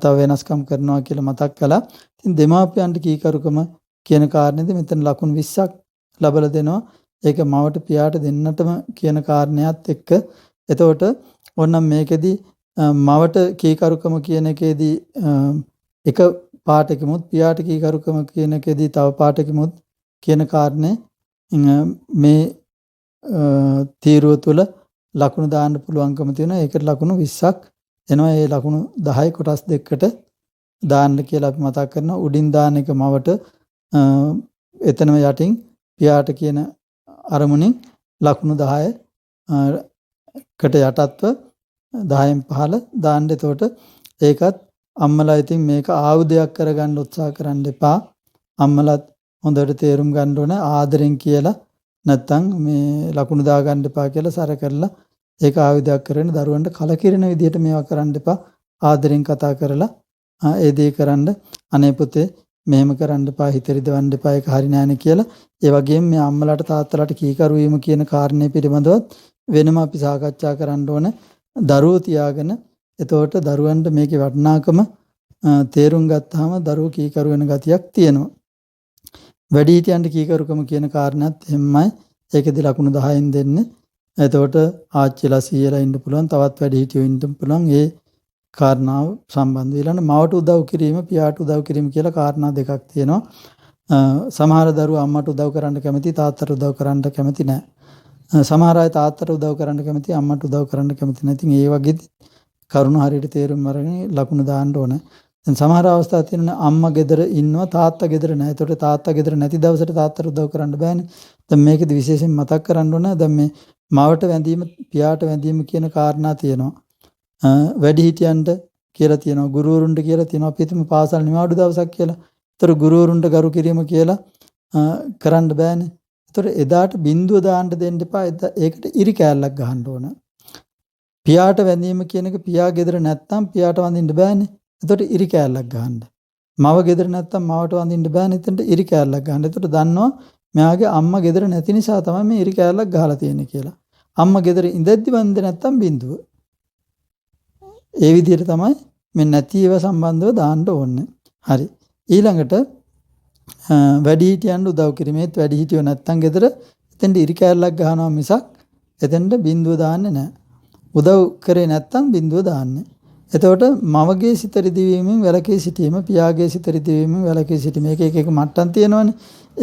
තව වෙනස්කම් කරනවා කියලා මතක් කළා. ඉතින් දෙමාපියන්ට කීකරුකම කියන කාරණේදී මෙතන ලකුණු 20ක් ලබලා දෙනවා. ඒක මවට පියාට දෙන්නටම කියන කාරණයක් එක්ක. එතකොට ඕනනම් මේකෙදී මවට කීකරුකම කියන එකේදී එක පාඩකෙමුත් පියාට කීකරුකම කියන එකේදී තව පාඩකෙමුත් කියන කාරණේ මේ තීරුව තුළ ලකුණු දාන්න පුළුවන්කම තියෙනවා. ඒකට ලකුණු 20ක් එනවා. ඒ ලකුණු 10 කොටස් දෙකකට දාන්න කියලා අපි මතක් කරනවා. උඩින් දාන එක මවට එතනම යටින් පියාට කියන අරමුණින් ලකුණු 10කට යටත්ව 10න් 15 දාන්න. එතකොට ඒකත් අම්මලා ඉතින් මේක ආයුධයක් කරගන්න උත්සාහ කරන්න එපා. අම්මලත් හොඳට තේරුම් ගන්න ඕන ආදරෙන් කියලා නැත්තම් මේ ලකුණු දා ගන්න එපා කියලා සැර කරලා ඒක ආයුධයක් කරගෙන දරුවන්ට කලකිරෙන විදිහට මේවා කරන්න එපා. ආදරෙන් කතා කරලා ඒ දේ කරන්න අනේ පුතේ මෙහෙම කරන්න එපා හිත රිදවන්න එපා ඒක හරි නෑනේ කියලා. ඒ වගේම මේ අම්මලාට තාත්තලාට කීකරු වීම කියන කාරණේ පිළිබඳවත් වෙනම අපි සාකච්ඡා කරන්න ඕන. දරුවෝ තියාගෙන එතකොට දරුවන්ට මේකේ වටිනාකම තේරුම් ගත්තාම දරුවෝ කීකරු වෙන ගතියක් තියෙනවා. වැඩිහිටියන්ට කීකරුකම කියන කාරණාත් එහෙමයි. ඒකෙදි ලකුණු 10න් දෙන්නේ. එතකොට ආච්චිලා සීයලා ඉන්න පුළුවන්, තවත් වැඩිහිටියෝ ඉන්න පුළුවන්. ඒ කාරණාව සම්බන්ධ ඊළඟ මවට උදව් කිරීම, පියාට උදව් කිරීම කියලා කාරණා දෙකක් තියෙනවා. සමහර දරුවෝ අම්මට උදව් කරන්න කැමති, තාත්තට උදව් කරන්න කැමති නැහැ. සමහර අය තාත්තට උදව් කරන්න කැමති, අම්මට උදව් කරන්න කැමති නැහැ. ඉතින් ඒ වගේ කරුණු හරියට තේරුම් අරගෙන ලකුණු දාන්න ඕන. දැන් සමහර අවස්ථා තියෙනවා අම්මා ගෙදර ඉන්නවා තාත්තා ගෙදර නැහැ. ඒතකොට තාත්තා ගෙදර නැති දවසට තාත්තට උදව් කරන්න බෑනේ. දැන් මේකෙදි විශේෂයෙන් මතක් කරන්න ඕන දැන් මේ මවට වැඳීම පියාට වැඳීම කියන කාරණා තියෙනවා. වැඩිහිටියන්ට කියලා තියෙනවා, ගුරුවරුන්ට කියලා තියෙනවා. අපි හිතමු පාසල් නිවාඩු දවසක් කියලා. ඒතර ගුරුවරුන්ට ගරු කිරීම කියලා කරන්න බෑනේ. ඒතර එදාට බින්දුව දාන්න දෙන්න එපා. ඒකට ඉරි කෑල්ලක් ගහන්න ඕන. පියාට වැඳීම කියන එක පියා ගෙදර නැත්තම් පියාට වඳින්න බෑනේ. එතකොට ඉරි කෑල්ලක් ගහන්න. මව ගෙදර නැත්තම් මවට වඳින්න බෑනේ. එතනට ඉරි කෑල්ලක් ගහන්න. එතකොට දන්නවා මෙයාගේ අම්මා ගෙදර නැති නිසා තමයි මේ ඉරි කෑල්ලක් ගහලා තියෙන්නේ කියලා. අම්මා ගෙදර ඉඳද්දි වඳින්න නැත්තම් බින්දුව. ඒ විදිහට තමයි මේ නැති ඒවා සම්බන්ධව දාන්න ඕනේ. හරි. ඊළඟට වැඩිහිටියන් උදව් කිරීමේත් වැඩිහිටියෝ නැත්තම් ගෙදර එතෙන්ට ඉරි කෑල්ලක් ගහනවා මිසක් එතෙන්ට බින්දුව දාන්නේ නැහැ. උදව් කරේ නැත්තම් බින්දුව දාන්නේ. එතකොට මවගේ සිත රිදවීමෙන් වැළකී සිටීම, පියාගේ සිත රිදවීමෙන් වැළකී සිටීම. මේක එක මට්ටම් තියෙනවනේ.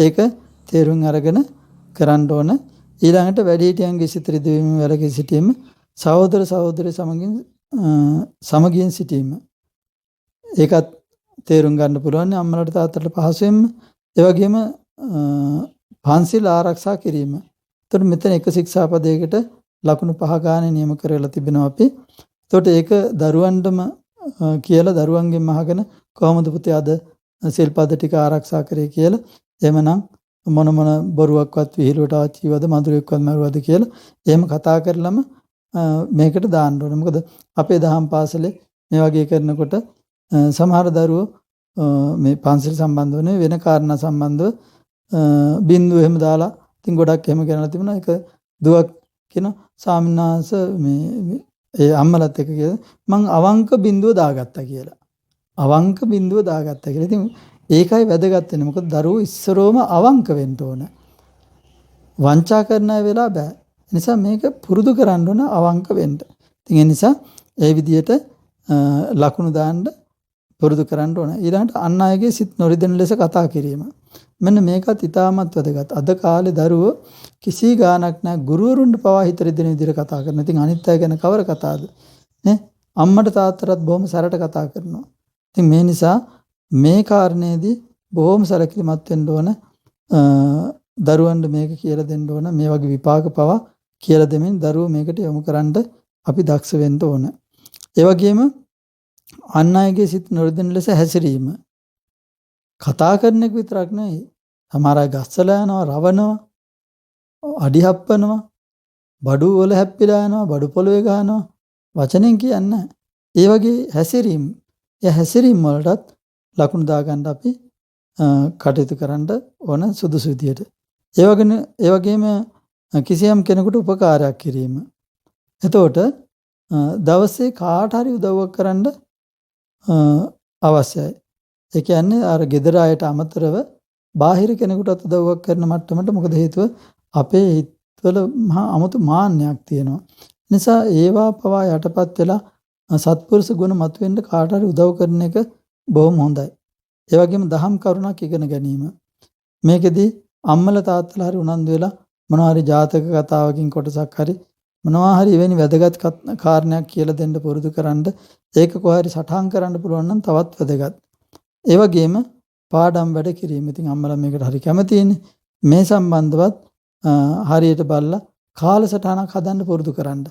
ඒක තේරුම් අරගෙන කරන්න ඕන. ඊළඟට වැඩිහිටියන්ගේ සිත රිදවීමෙන් වැළකී සිටීම, සහෝදර සහෝදරි සමගියෙන් සිටීම. ඒකත් තේරුම් ගන්න පුළුවන් අම්මලාට තාත්තලාට පහසුවෙන්ම. ඒ වගේම පන්සිල් ආරක්ෂා කිරීම. එතකොට මෙතන එක ශික්ෂාපදයකට ලකුණු 5 ගානේ නියම කරලා තිබෙනවා අපි. එතකොට ඒක දරුවන්ටම කියලා දරුවන්ගෙන් අහගෙන කොහොමද පුතේ අද සිල්පද ටික ආරක්ෂා කරේ කියලා. එහෙමනම් මොන බොරුවක්වත් විහිළුවට ආච්චිවද මధుරයක්වත් මරුවද කියලා එහෙම කතා කරලම මේකට දාන්න ඕනේ. මොකද අපේ දහම් පාසලේ මේ වගේ කරනකොට සමහර දරුවෝ මේ පන්සල් සම්බන්ධව වෙන කාරණා සම්බන්ධව බින්දුව එහෙම දාලා ඉතින් ගොඩක් එහෙම කරලා තිබුණා. ඒක දුවක් කියන සාමිනාස මේ ඒ අම්මලත් එක්ක කියලා මං අවංක බින්දුව දාගත්තා කියලා. අවංක බින්දුව දාගත්තා කියලා. ඉතින් ඒකයි වැදගත් වෙන්නේ. මොකද දරුවෝ ඉස්සරෝම අවංක වෙන්න ඕන. වංචා කරන අය වෙලා බෑ. ඒ නිසා මේක පුරුදු කරන්න ඕන අවංක වෙන්න. ඉතින් ඒ නිසා ඒ විදිහට ලකුණු දාන්න පුරුදු කරන්න ඕන. ඊළඟට අන් අයගේ සිත් නොරිදෙන ලෙස කතා කිරීම. මෙන්න මේකත් ඉතාමත් වැදගත්. අද කාලේ දරුවෝ කිසි ගාණක් නැහැ ගුරුවරුන්ට පවා හිත රිදෙන විදිහට කතා කරනවා. ඉතින් අනිත් අය ගැන කවර කතාවද? නේ? අම්මට තාත්තටත් බොහොම සැරට කතා කරනවා. ඉතින් මේ නිසා මේ කාරණේදී බොහොම සැලකිලිමත් වෙන්න ඕන. දරුවන්ට මේක කියලා දෙන්න ඕන. මේ වගේ විපාක පවා කියලා දෙමින් දරුවෝ මේකට යොමු කරන්න අපි දක්ෂ වෙන්න ඕන. ඒ වගේම අන් අයගේ සිත් නොරිදෙන ලෙස හැසිරීම. කතා කරන එක විතරක් නෙවෙයි. සමහර අය ගස්සලා යනවා, රවනවා, අඩි හප්පනවා, බඩු වල හැප්පිලා යනවා, බඩු පොළවේ ගහනවා. වචනෙන් කියන්නේ. ඒ වගේ හැසිරීම. ඒ හැසිරීම වලටත් ලකුණු දාගන්න අපි කටයුතු කරන්න ඕන සුදුසු විදියට. ඒ වගේම කිසියම් කෙනෙකුට උපකාරයක් කිරීම. එතකොට දවසේ කාට හරි උදව්වක් කරන්න අවශ්‍යයි. ඒ කියන්නේ අර ගෙදර අයට අමතරව බාහිර කෙනෙකුටත් උදව්වක් කරන මට්ටමට. මොකද හේතුව අපේ හිතවල මහා අමුතු මාන්නයක් තියෙනවා. නිසා ඒවා පවා යටපත් වෙලා සත්පුරුෂ ගුණ මතුවෙන්න කාට හරි උදව් කරන එක බොහොම හොඳයි. ඒ වගේම දහම් කරුණක් ඉගෙන ගැනීම. මේකෙදි අම්මලා තාත්තලා හරි උනන්දු වෙලා මොනවා හරි ජාතක කතාවකින් කොටසක් හරි මොනවා හරි එවැනි වැදගත් කාරණයක් කියලා දෙන්න පුරුදු කරන්න. ඒක කොහරි සටහන් කරන්න පුළුවන් නම් තවත් වැදගත්. ඒ වගේම පාඩම් වැඩ කිරීම. ඉතින් අම්මලා මේකට හරි කැමතියිනේ. මේ සම්බන්ධවත් හරියට බලලා කාලසටහනක් හදන්න පුරුදු කරන්න.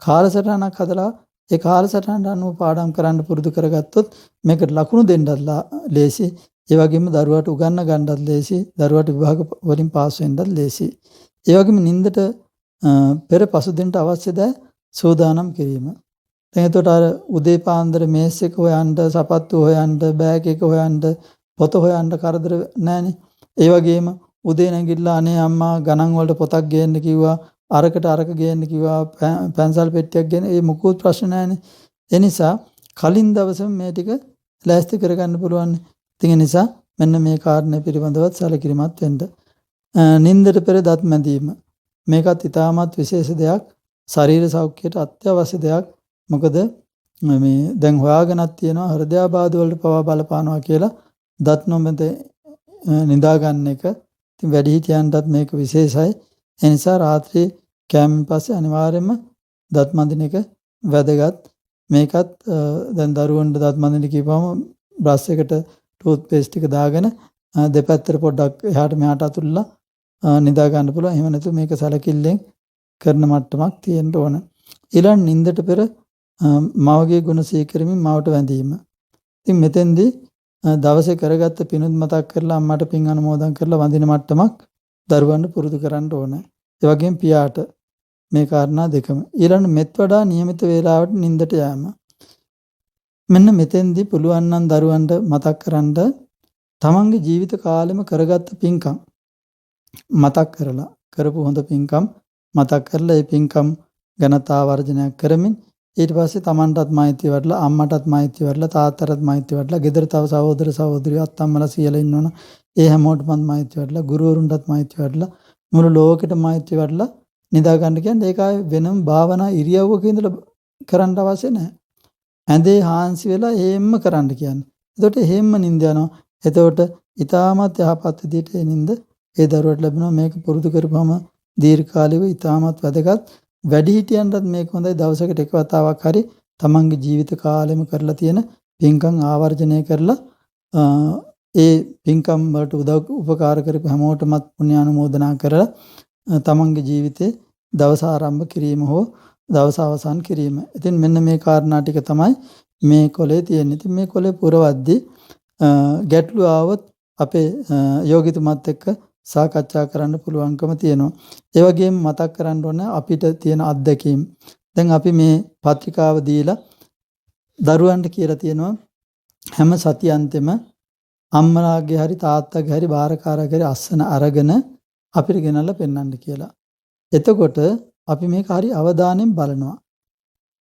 කාලසටහනක් හදලා ඒ කාලසටහනට අනුව පාඩම් කරන්න පුරුදු කරගත්තොත් මේකට ලකුණු දෙන්නත් ලේසි. ඒ වගේම දරුවාට උගන්න ගන්නත් ලේසි. දරුවාට විභාග වලින් පාස් වෙන්නත් ලේසි. ඒ වගේම නිින්දට පෙර පසුදිනට අවශ්‍ය දෑ සූදානම් කිරීම. දැන් එතකොට අර උදේ පාන්දර මේස් එක හොයන්න, සපත්තු හොයන්න, බෑග් එක හොයන්න, පොත හොයන්න කරදර නැහැනේ. ඒ වගේම උදේ නැගිටලා අනේ අම්මා ගණන් වලට පොතක් ගේන්න කිව්වා, අරක ගේන්න කිව්වා, පැන්සල් පෙට්ටියක් ගේන්න, ඒ මොකුත් ප්‍රශ්න නැහැනේ. ඒ නිසා කලින් දවසම මේ ටික ලෑස්ති කරගන්න පුළුවන්. ඉතින් ඒ නිසා මෙන්න මේ කාරණේ පිළිබඳවත් සැලකිලිමත් වෙන්න. නින්දට පෙර දත් මැදීම. මේකත් ඉතාමත් විශේෂ දෙයක්. ශරීර සෞඛ්‍යයට අත්‍යවශ්‍ය දෙයක්. මොකද මේ දැන් හොයාගෙනක් තියෙනවා හෘදයාබාධ වලට පවා බලපානවා කියලා දත් නොමැද නිදා ගන්න එක. ඉතින් වැඩිහිටියන්ටත් මේක විශේෂයි. ඒ නිසා රාත්‍රියේ කෑමෙන් පස්සේ අනිවාර්යයෙන්ම දත් මදින එක වැදගත්. මේකත් දැන් දරුවන්ට දත් මදින්න කියපුවම බ්‍රෂ් එකට ටූත් පේස්ට් එක දාගෙන දෙපැත්තට පොඩ්ඩක් එහාට මෙහාට අතුල්ලා නිදා ගන්න පුළුවන්. එහෙම නැතු මේක සැලකිල්ලෙන් කරන මට්ටමක් තියෙන්න ඕන. ඊළඟ නිින්දට පෙර මවගේ ගුණ සීකරමින් මවට වැඳීම. ඉතින් මෙතෙන්දී දවසේ කරගත්ත පිනුත් මතක් කරලා අම්මට පින් අනුමෝදන් කරලා වඳින මට්ටමක් දරුවන්ට පුරුදු කරන්න ඕන. ඒ වගේම පියාට මේ කාරණා දෙකම. ඊළඟ මෙත් වඩා નિયમિત වේලාවට නිින්දට යෑම. මෙන්න මෙතෙන්දී පුළුවන් නම් දරුවන්ට මතක් කරන්න තමන්ගේ ජීවිත කාලෙම කරගත්ත පින්කම් මතක් කරලා කරපු හොඳ පින්කම් මතක් කරලා ඒ පින්කම් ගැන තාවර්ජනයක් කරමින් ඊට පස්සේ තමන්ටත් මෛත්‍රී වඩලා අම්මටත් මෛත්‍රී වඩලා තාත්තටත් මෛත්‍රී වඩලා ගෙදර තව සහෝදර සහෝදරියෝ අත්තම්මලා සියලා ඉන්නවනම් ඒ හැමෝටම මෛත්‍රී වඩලා ගුරුවරුන්ටත් මෛත්‍රී වඩලා මුළු ලෝකෙටම මෛත්‍රී වඩලා නිදා ගන්න කියන්නේ ඒක ආයේ වෙනම භාවනා ඉරියව්වක ඉඳලා කරන්න අවශ්‍ය නැහැ. ඇඳේ හාන්සි වෙලා එහෙම්ම කරන්න කියන්නේ. එතකොට එහෙම්ම නිින්ද යනවා. එතකොට ඊටමත් යහපත් විදිහට ඒ නිින්ද ඒ දරුවට ලැබෙනවා. මේක පුරුදු කරපුවම දීර්ඝ කාලෙක ඊටමත් වැදගත්. වැඩිහිටියන්ටත් මේක හොඳයි. දවසකට එක වතාවක් හරි තමන්ගේ ජීවිත කාලෙම කරලා තියෙන පින්කම් ආවර්ජනය කරලා ඒ පින්කම් වලට උපකාර කරපු හැමෝටමත් පුණ්‍ය අනුමෝදනා කරලා තමන්ගේ ජීවිතේ දවස ආරම්භ කිරීම හෝ දවස අවසන් කිරීම. ඉතින් මෙන්න මේ කාරණා ටික තමයි මේ කොලේ තියෙන්නේ. ඉතින් මේ කොලේ පුරවද්දී ගැටලු ආවොත් අපේ යෝගිතුමත් එක්ක සාකච්ඡා කරන්න පුළුවන්කම තියෙනවා. ඒ වගේම මතක් කරන්න ඕන අපිට තියෙන අත්දැකීම්. දැන් අපි මේ පත්‍රිකාව දීලා දරුවන්ට කියලා තියෙනවා හැම සතියන්තෙම අම්මලාගේ හරි තාත්තගේ හරි බාරකාරගේ හරි අස්සන අරගෙන අපිට ගෙනල්ලා පෙන්වන්න කියලා. එතකොට අපි මේක හරි අවධානයෙන් බලනවා.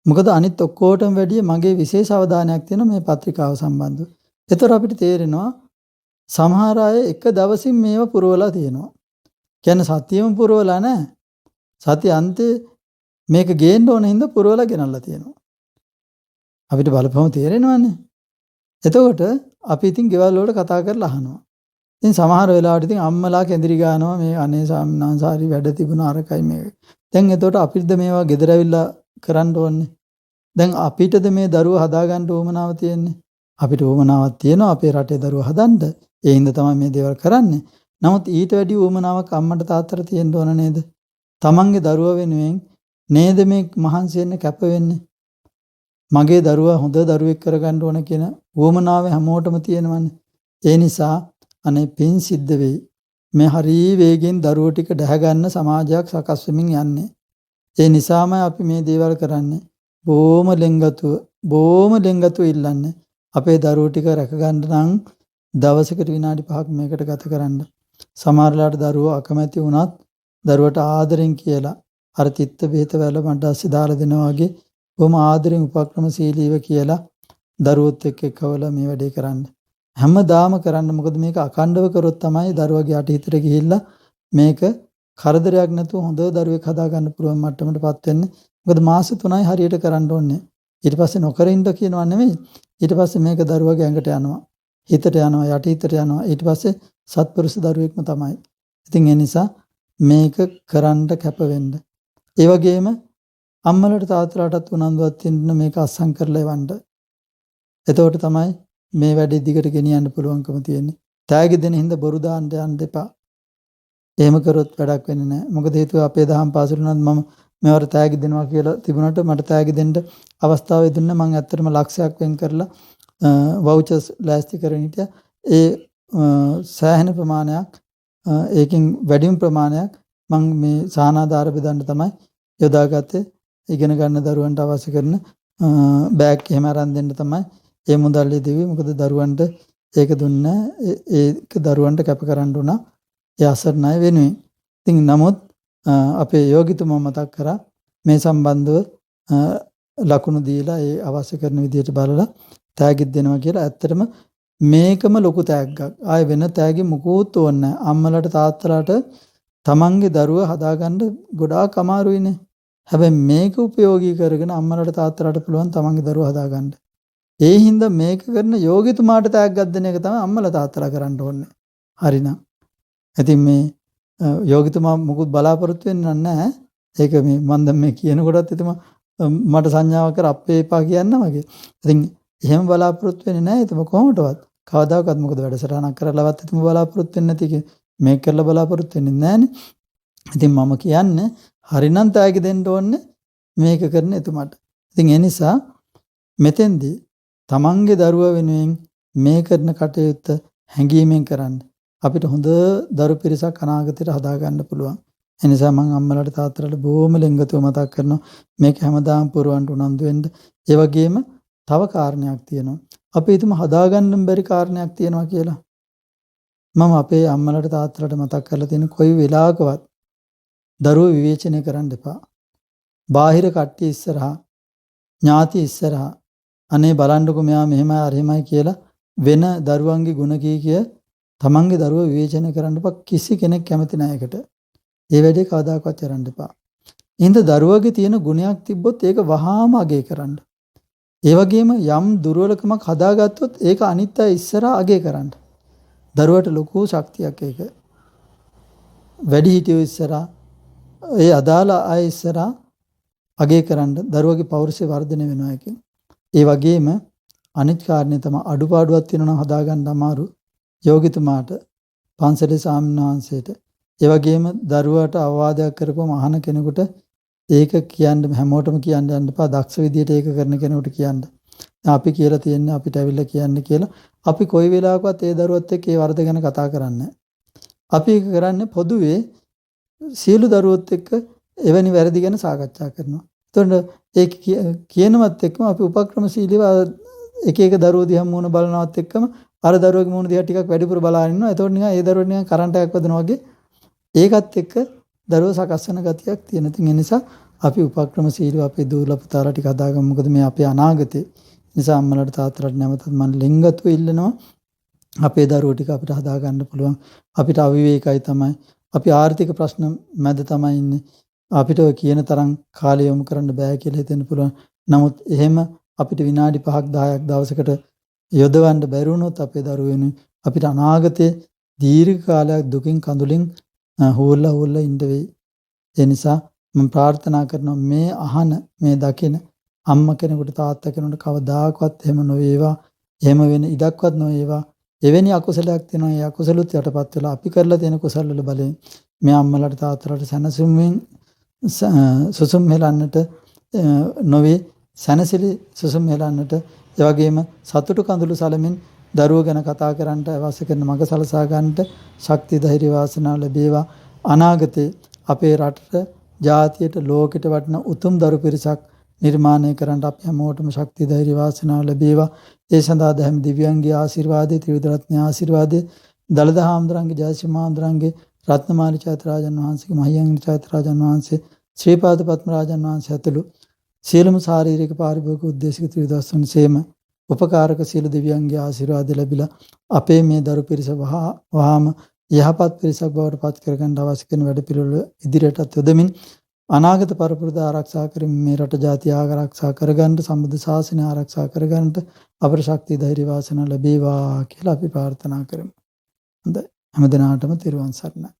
මොකද අනිත් ඔක්කොටම වැඩිය මගේ විශේෂ අවධානයක් තියෙනවා මේ පත්‍රිකාව සම්බන්ධව. ඒතර අපිට තේරෙනවා සමහර අය එක දවසින් මේව පුරවලා තියෙනවා. කියන්නේ සතියෙම පුරවලා නැහැ. සති අන්තේ මේක ගේන්න ඕන හින්දා පුරවලා ගෙනල්ලා තියෙනවා. අපිට බලපෑම තේරෙනවනේ. එතකොට අපි ඉතින් ගෙවල් වලට කතා කරලා අහනවා. ඉතින් සමහර වෙලාවට ඉතින් අම්මලා කැඳිරි ගන්නවා මේ අනේ සාමිනාන්සාරි වැඩ තිබුණා අරකයි මේක. දැන් එතකොට අපිටද මේවා ගෙදර ඇවිල්ලා කරන්න ඕනේ. දැන් අපිටද මේ දරුවා හදාගන්න උවමනාව තියෙන්නේ. අපිට උවමනාවක් තියෙනවා අපේ රටේ දරුවා හදන්න. ඒ හින්දා තමයි මේ දේවල් කරන්නේ. නමුත් ඊට වැඩි උවමනාවක් අම්මට තාත්තට තියෙන්න ඕන නේද? තමන්ගේ දරුවා වෙනුවෙන් නේද මේ මහන්සි වෙන්න කැප වෙන්නේ. මගේ දරුවා හොඳ දරුවෙක් කරගන්න ඕන කියන උවමනාව හැමෝටම තියෙනවනේ. ඒ නිසා අනේ පින් සිද්ධ වෙයි. මේ හරි වේගෙන් දරුවෝ ටික දැහ ගන්න සමාජයක් සකස් වෙමින් යන්නේ. ඒ නිසාම අපි මේ දේවල් කරන්නේ. බොහොම ලෙන්ගතුව ඉල්ලන්නේ. අපේ දරුවෝ ටික රැක ගන්න නම් දවසකට විනාඩි 5ක් මේකට ගත කරන්න. සමහරලාට දරුවෝ අකමැති වුණත් දරුවට ආදරෙන් කියලා අර තිත්ත බෙහෙත වැල මඩස්සේ දාලා දෙනවා වගේ බොහොම ආදරෙන් උපක්‍රමශීලීව කියලා දරුවොත් එක්ක එකවලා මේ වැඩේ කරන්න. හැමදාම කරන්න. මොකද මේක අකණ්ඩව කරොත් තමයි දරුවගේ අතීතයට ගිහිල්ලා මේක කරදරයක් නැතුව හොඳ දරුවෙක් හදාගන්න පුළුවන් මට්ටමටපත් වෙන්නේ. මොකද මාස 3යි හරියට කරන්න ඕනේ. ඊට පස්සේ නොකර ඉන්න කියනවා නෙමෙයි. ඊට පස්සේ මේක දරුවගේ ඇඟට යනවා. හිතට යනවා, යටිහිතට යනවා. ඊට පස්සේ සත්පුරුෂ දරුවෙක්ම තමයි. ඉතින් ඒ නිසා මේක කරන්න කැප වෙන්න. ඒ වගේම අම්මලට තාත්තලාටත් උනන්දුවක් දෙන්න මේක අස්සම් කරලා එවන්න. එතකොට තමයි මේ වැඩේ දිගට ගෙනියන්න පුළුවන්කම තියෙන්නේ. තෑගි දෙන හින්දා බොරු දාන්න යන්න එපා. එහෙම කරොත් වැඩක් වෙන්නේ නැහැ. මොකද හේතුව අපේ දහම් පාසල උනත් මම මේවට තෑගි දෙනවා කියලා තිබුණාට මට තෑගි දෙන්න අවස්ථාව දුන්නා. මම ඇත්තටම ලක්ෂයක් වෙන් කරලා වවුචර්ස් ලෑස්ති කරගෙන හිටියා. ඒ සෑහෙන ප්‍රමාණයක් ඒකෙන් වැඩිම ප්‍රමාණයක් මම මේ සානාධාර බෙදන්න තමයි යොදාගත්තේ. ඉගෙන ගන්න දරුවන්ට අවශ්‍ය කරන බෑග් එහෙම අරන් දෙන්න තමයි ඒ මුදල් දෙවි. මොකද දරුවන්ට ඒක දුන්න ඒක දරුවන්ට කැප කරන්න උනා ඒ අසරණ අය වෙනුවෙන්. ඉතින් නමුත් අපේ යෝගිතුමා මතක් කරා මේ සම්බන්ධව ලකුණු දීලා ඒ අවශ්‍ය කරන විදිහට බලලා තෑගිත් දෙනවා කියලා. ඇත්තටම මේකම ලොකු තෑග්ගක්. ආය වෙන තෑගි මුකුත් ඕනේ නැහැ. අම්මලාට තාත්තලාට තමන්ගේ දරුවා හදාගන්න ගොඩාක් අමාරුයිනේ. හැබැයි මේක උපයෝගී කරගෙන අම්මලාට තාත්තලාට පුළුවන් තමන්ගේ දරුවා හදාගන්න. ඒ හින්දා මේක කරන යෝගිතුමාට තෑග්ගක් දෙන එක තමයි අම්මලා තාත්තලා කරන්න ඕනේ. හරිනම්. ඉතින් මේ යෝගිතුමා මුකුත් බලාපොරොත්තු වෙන්නේ නැහැ. ඒක මේ මම දැන් මේ කියනකොටත් එතම මට සංඥාවක් කර අපේ එපා කියන්න වගේ. ඉතින් එහෙම බලාපොරොත්තු වෙන්නේ නැහැ එතම කොහොමදවත්. කවදාකවත් මොකද වැඩසටහනක් කරලවත් එතම බලාපොරොත්තු වෙන්නේ නැති මේක කරලා බලාපොරොත්තු වෙන්නේ නැහනේ. ඉතින් මම කියන්නේ හරිනම් තායක දෙන්න ඕනේ මේක කරන එතුමාට. ඉතින් ඒ නිසා මෙතෙන්දී තමන්ගේ දරුවා වෙනුවෙන් මේ කරන කටයුත්ත හැඟීමෙන් කරන්න. අපිට හොඳ දරු පිරිසක් අනාගතයට හදාගන්න පුළුවන්. ඒ නිසා මම අම්මලාට තාත්තලාට බොහොම ලෙන්ගතුව මතක් කරනවා මේක හැමදාම පුරවන්න උනන්දු වෙන්න. ඒ වගේම තව කාරණයක් තියෙනවා. අපි හිතමු හදාගන්න බැරි කාරණයක් තියෙනවා කියලා. මම අපේ අම්මලාට තාත්තලාට මතක් කරලා තියෙන කොයි වෙලාවකවත් දරුවෝ විවේචනය කරන්න එපා. බාහිර කට්ටිය ඉස්සරහා ඥාති ඉස්සරහා අනේ බලන්නකො මෙයා මෙහෙමයි අරහෙමයි කියලා වෙන දරුවන්ගේ ගුණ කිය තමන්ගේ දරුවෝ විවේචනය කරන්න එපා. කිසි කෙනෙක් කැමති නැහැ ඒකට. ඒ වැඩේ කවදාකවත් කරන්න එපා. ඉතින් දරුවගේ තියෙන ගුණයක් තිබ්බොත් ඒක වහාම අගය කරන්න. ඒ වගේම යම් දුර්වලකමක් හදාගත්තොත් ඒක අනිත් අය ඉස්සරහා අගය කරන්න. දරුවට ලොකු ශක්තියක් ඒක. වැඩි හිටියෝ ඉස්සරහා ඒ අදාළ අය ඉස්සරහා අගය කරන්න දරුවගේ පෞරුෂය වර්ධනය වෙනවා එකෙන්. ඒ වගේම අනිත් කාරණේ තමයි අඩුපාඩුවක් තියෙනවා නම් හදාගන්න අමාරු යෝගිතුමාට පන්සලේ ස්වාමීන් වහන්සේට ඒ වගේම දරුවාට අවවාදයක් කරපුවම අහන කෙනෙකුට ඒක කියන්න හැමෝටම කියන්න යන්න එපා. දක්ෂ විදියට ඒක කරන කෙනෙකුට කියන්න. අපි කියලා තියෙන්නේ අපිට ඇවිල්ලා කියන්න කියලා. අපි කොයි වෙලාවකවත් ඒ දරුවත් එක්ක ඒ වරද ගැන කතා කරන්නේ අපි ඒක කරන්නේ පොදුවේ සියලු දරුවොත් එක්ක එවැනි වැරදි ගැන සාකච්ඡා කරනවා. එතකොට ඒක කියනවත් එක්කම අපි උපක්‍රමශීලීව එක එක දරුවෝ දිහා මූණ බලනවත් එක්කම අර දරුවගේ මූණ දිහා ටිකක් වැඩිපුර බලාගෙන ඉන්නවා. එතකොට නිකන් ඒ දරුවට නිකන් කරන්ට් එකක් වදිනවා වගේ ඒකත් එක්ක දරුවෝ සකස් වෙන ගතියක් තියෙන. ඉතින් ඒ නිසා අපි උපක්‍රමශීලීව අපේ දූල පුතාලා ටික හදාගමු. මොකද මේ අපේ අනාගතේ. නිසා අම්මලාට තාත්තලාට නැවතත් මම ලෙන්ගතුව ඉල්ලනවා. අපේ දරුවෝ ටික අපිට හදාගන්න පුළුවන්. අපිට අවිවේකයි තමයි. අපි ආර්ථික ප්‍රශ්න මැද තමයි ඉන්නේ. අපිට ඔය කියන තරම් කාලය යොමු කරන්න බෑ කියලා හිතෙන්න පුළුවන්. නමුත් එහෙම අපිට විනාඩි 5ක් 10ක් දවසකට යොදවන්න බැරි වුණොත් අපේ දරුවෙනි අපිට අනාගතයේ දීර්ඝ කාලයක් දුකින් කඳුලින් හොල්ලා ඉඳ වෙයි. ඒ නිසා මම ප්‍රාර්ථනා කරනවා මේ අහන මේ දකින අම්මා කෙනෙකුට තාත්තා කෙනෙකුට කවදාකවත් එහෙම නොවේවා. එහෙම වෙන ඉඩක්වත් නොවේවා. එවැනි අකුසලයක් තියෙනවා. ඒ අකුසලුත් යටපත් වෙලා අපි කරලා තියෙන කුසල වල බලයෙන් මේ අම්මලාට තාත්තලාට සැනසීමෙන් සුසුම් හෙලන්නට නොවේ සැනසිලි සුසුම් හෙලන්නට ඒ වගේම සතුටු කඳුළු සලමින් දරුවෝ ගැන කතා කරන්නට අවශ්‍ය කරන මඟ සලසා ගන්නට ශක්තිය ධෛර්ය වාසනාව ලැබේවා. අනාගතේ අපේ රටට ජාතියට ලෝකෙට වටින උතුම් දරු පිරිසක් නිර්මාණය කරන්න අපි හැමෝටම ශක්තිය ධෛර්ය වාසනාව ලැබේවා. ඒ සඳහා දැහැම දිව්‍යංගයේ ආශිර්වාදයේ ත්‍රිවිධ රත්නයේ ආශිර්වාදයේ දලදා හාමුදුරන්ගේ ජයශ්‍රී මහාමුදුරන්ගේ රත්නමාලි චෛත්‍යරාජන් වහන්සේගේ මහියංග චෛත්‍යරාජන් වහන්සේ ශ්‍රීපාද පත්මරාජන් වහන්සේ ඇතුළු සියලුම ශාරීරික පාරිභෝගික උද්දේශික ත්‍රිවිධාසන සේම උපකාරක සියලු දිව්‍යංගයේ ආශිර්වාද ලැබිලා අපේ මේ දරු පිරිස වහාම යහපත් පිරිසක් බවට පත් කරගන්න අවශ්‍ය කරන වැඩ පිළිවෙල ඉදිරියටත් යොදමින් අනාගත පරපුරද ආරක්ෂා කරමින් මේ රට ජාතිය ආරක්ෂා කරගන්න සම්බුද්ධ ශාසනය ආරක්ෂා කරගන්න අපට ශක්තිය ධෛර්ය වාසනාව ලැබේවා කියලා අපි ප්‍රාර්ථනා කරමු. හොඳයි. හැමදෙනාටම තෙරුවන් සරණයි.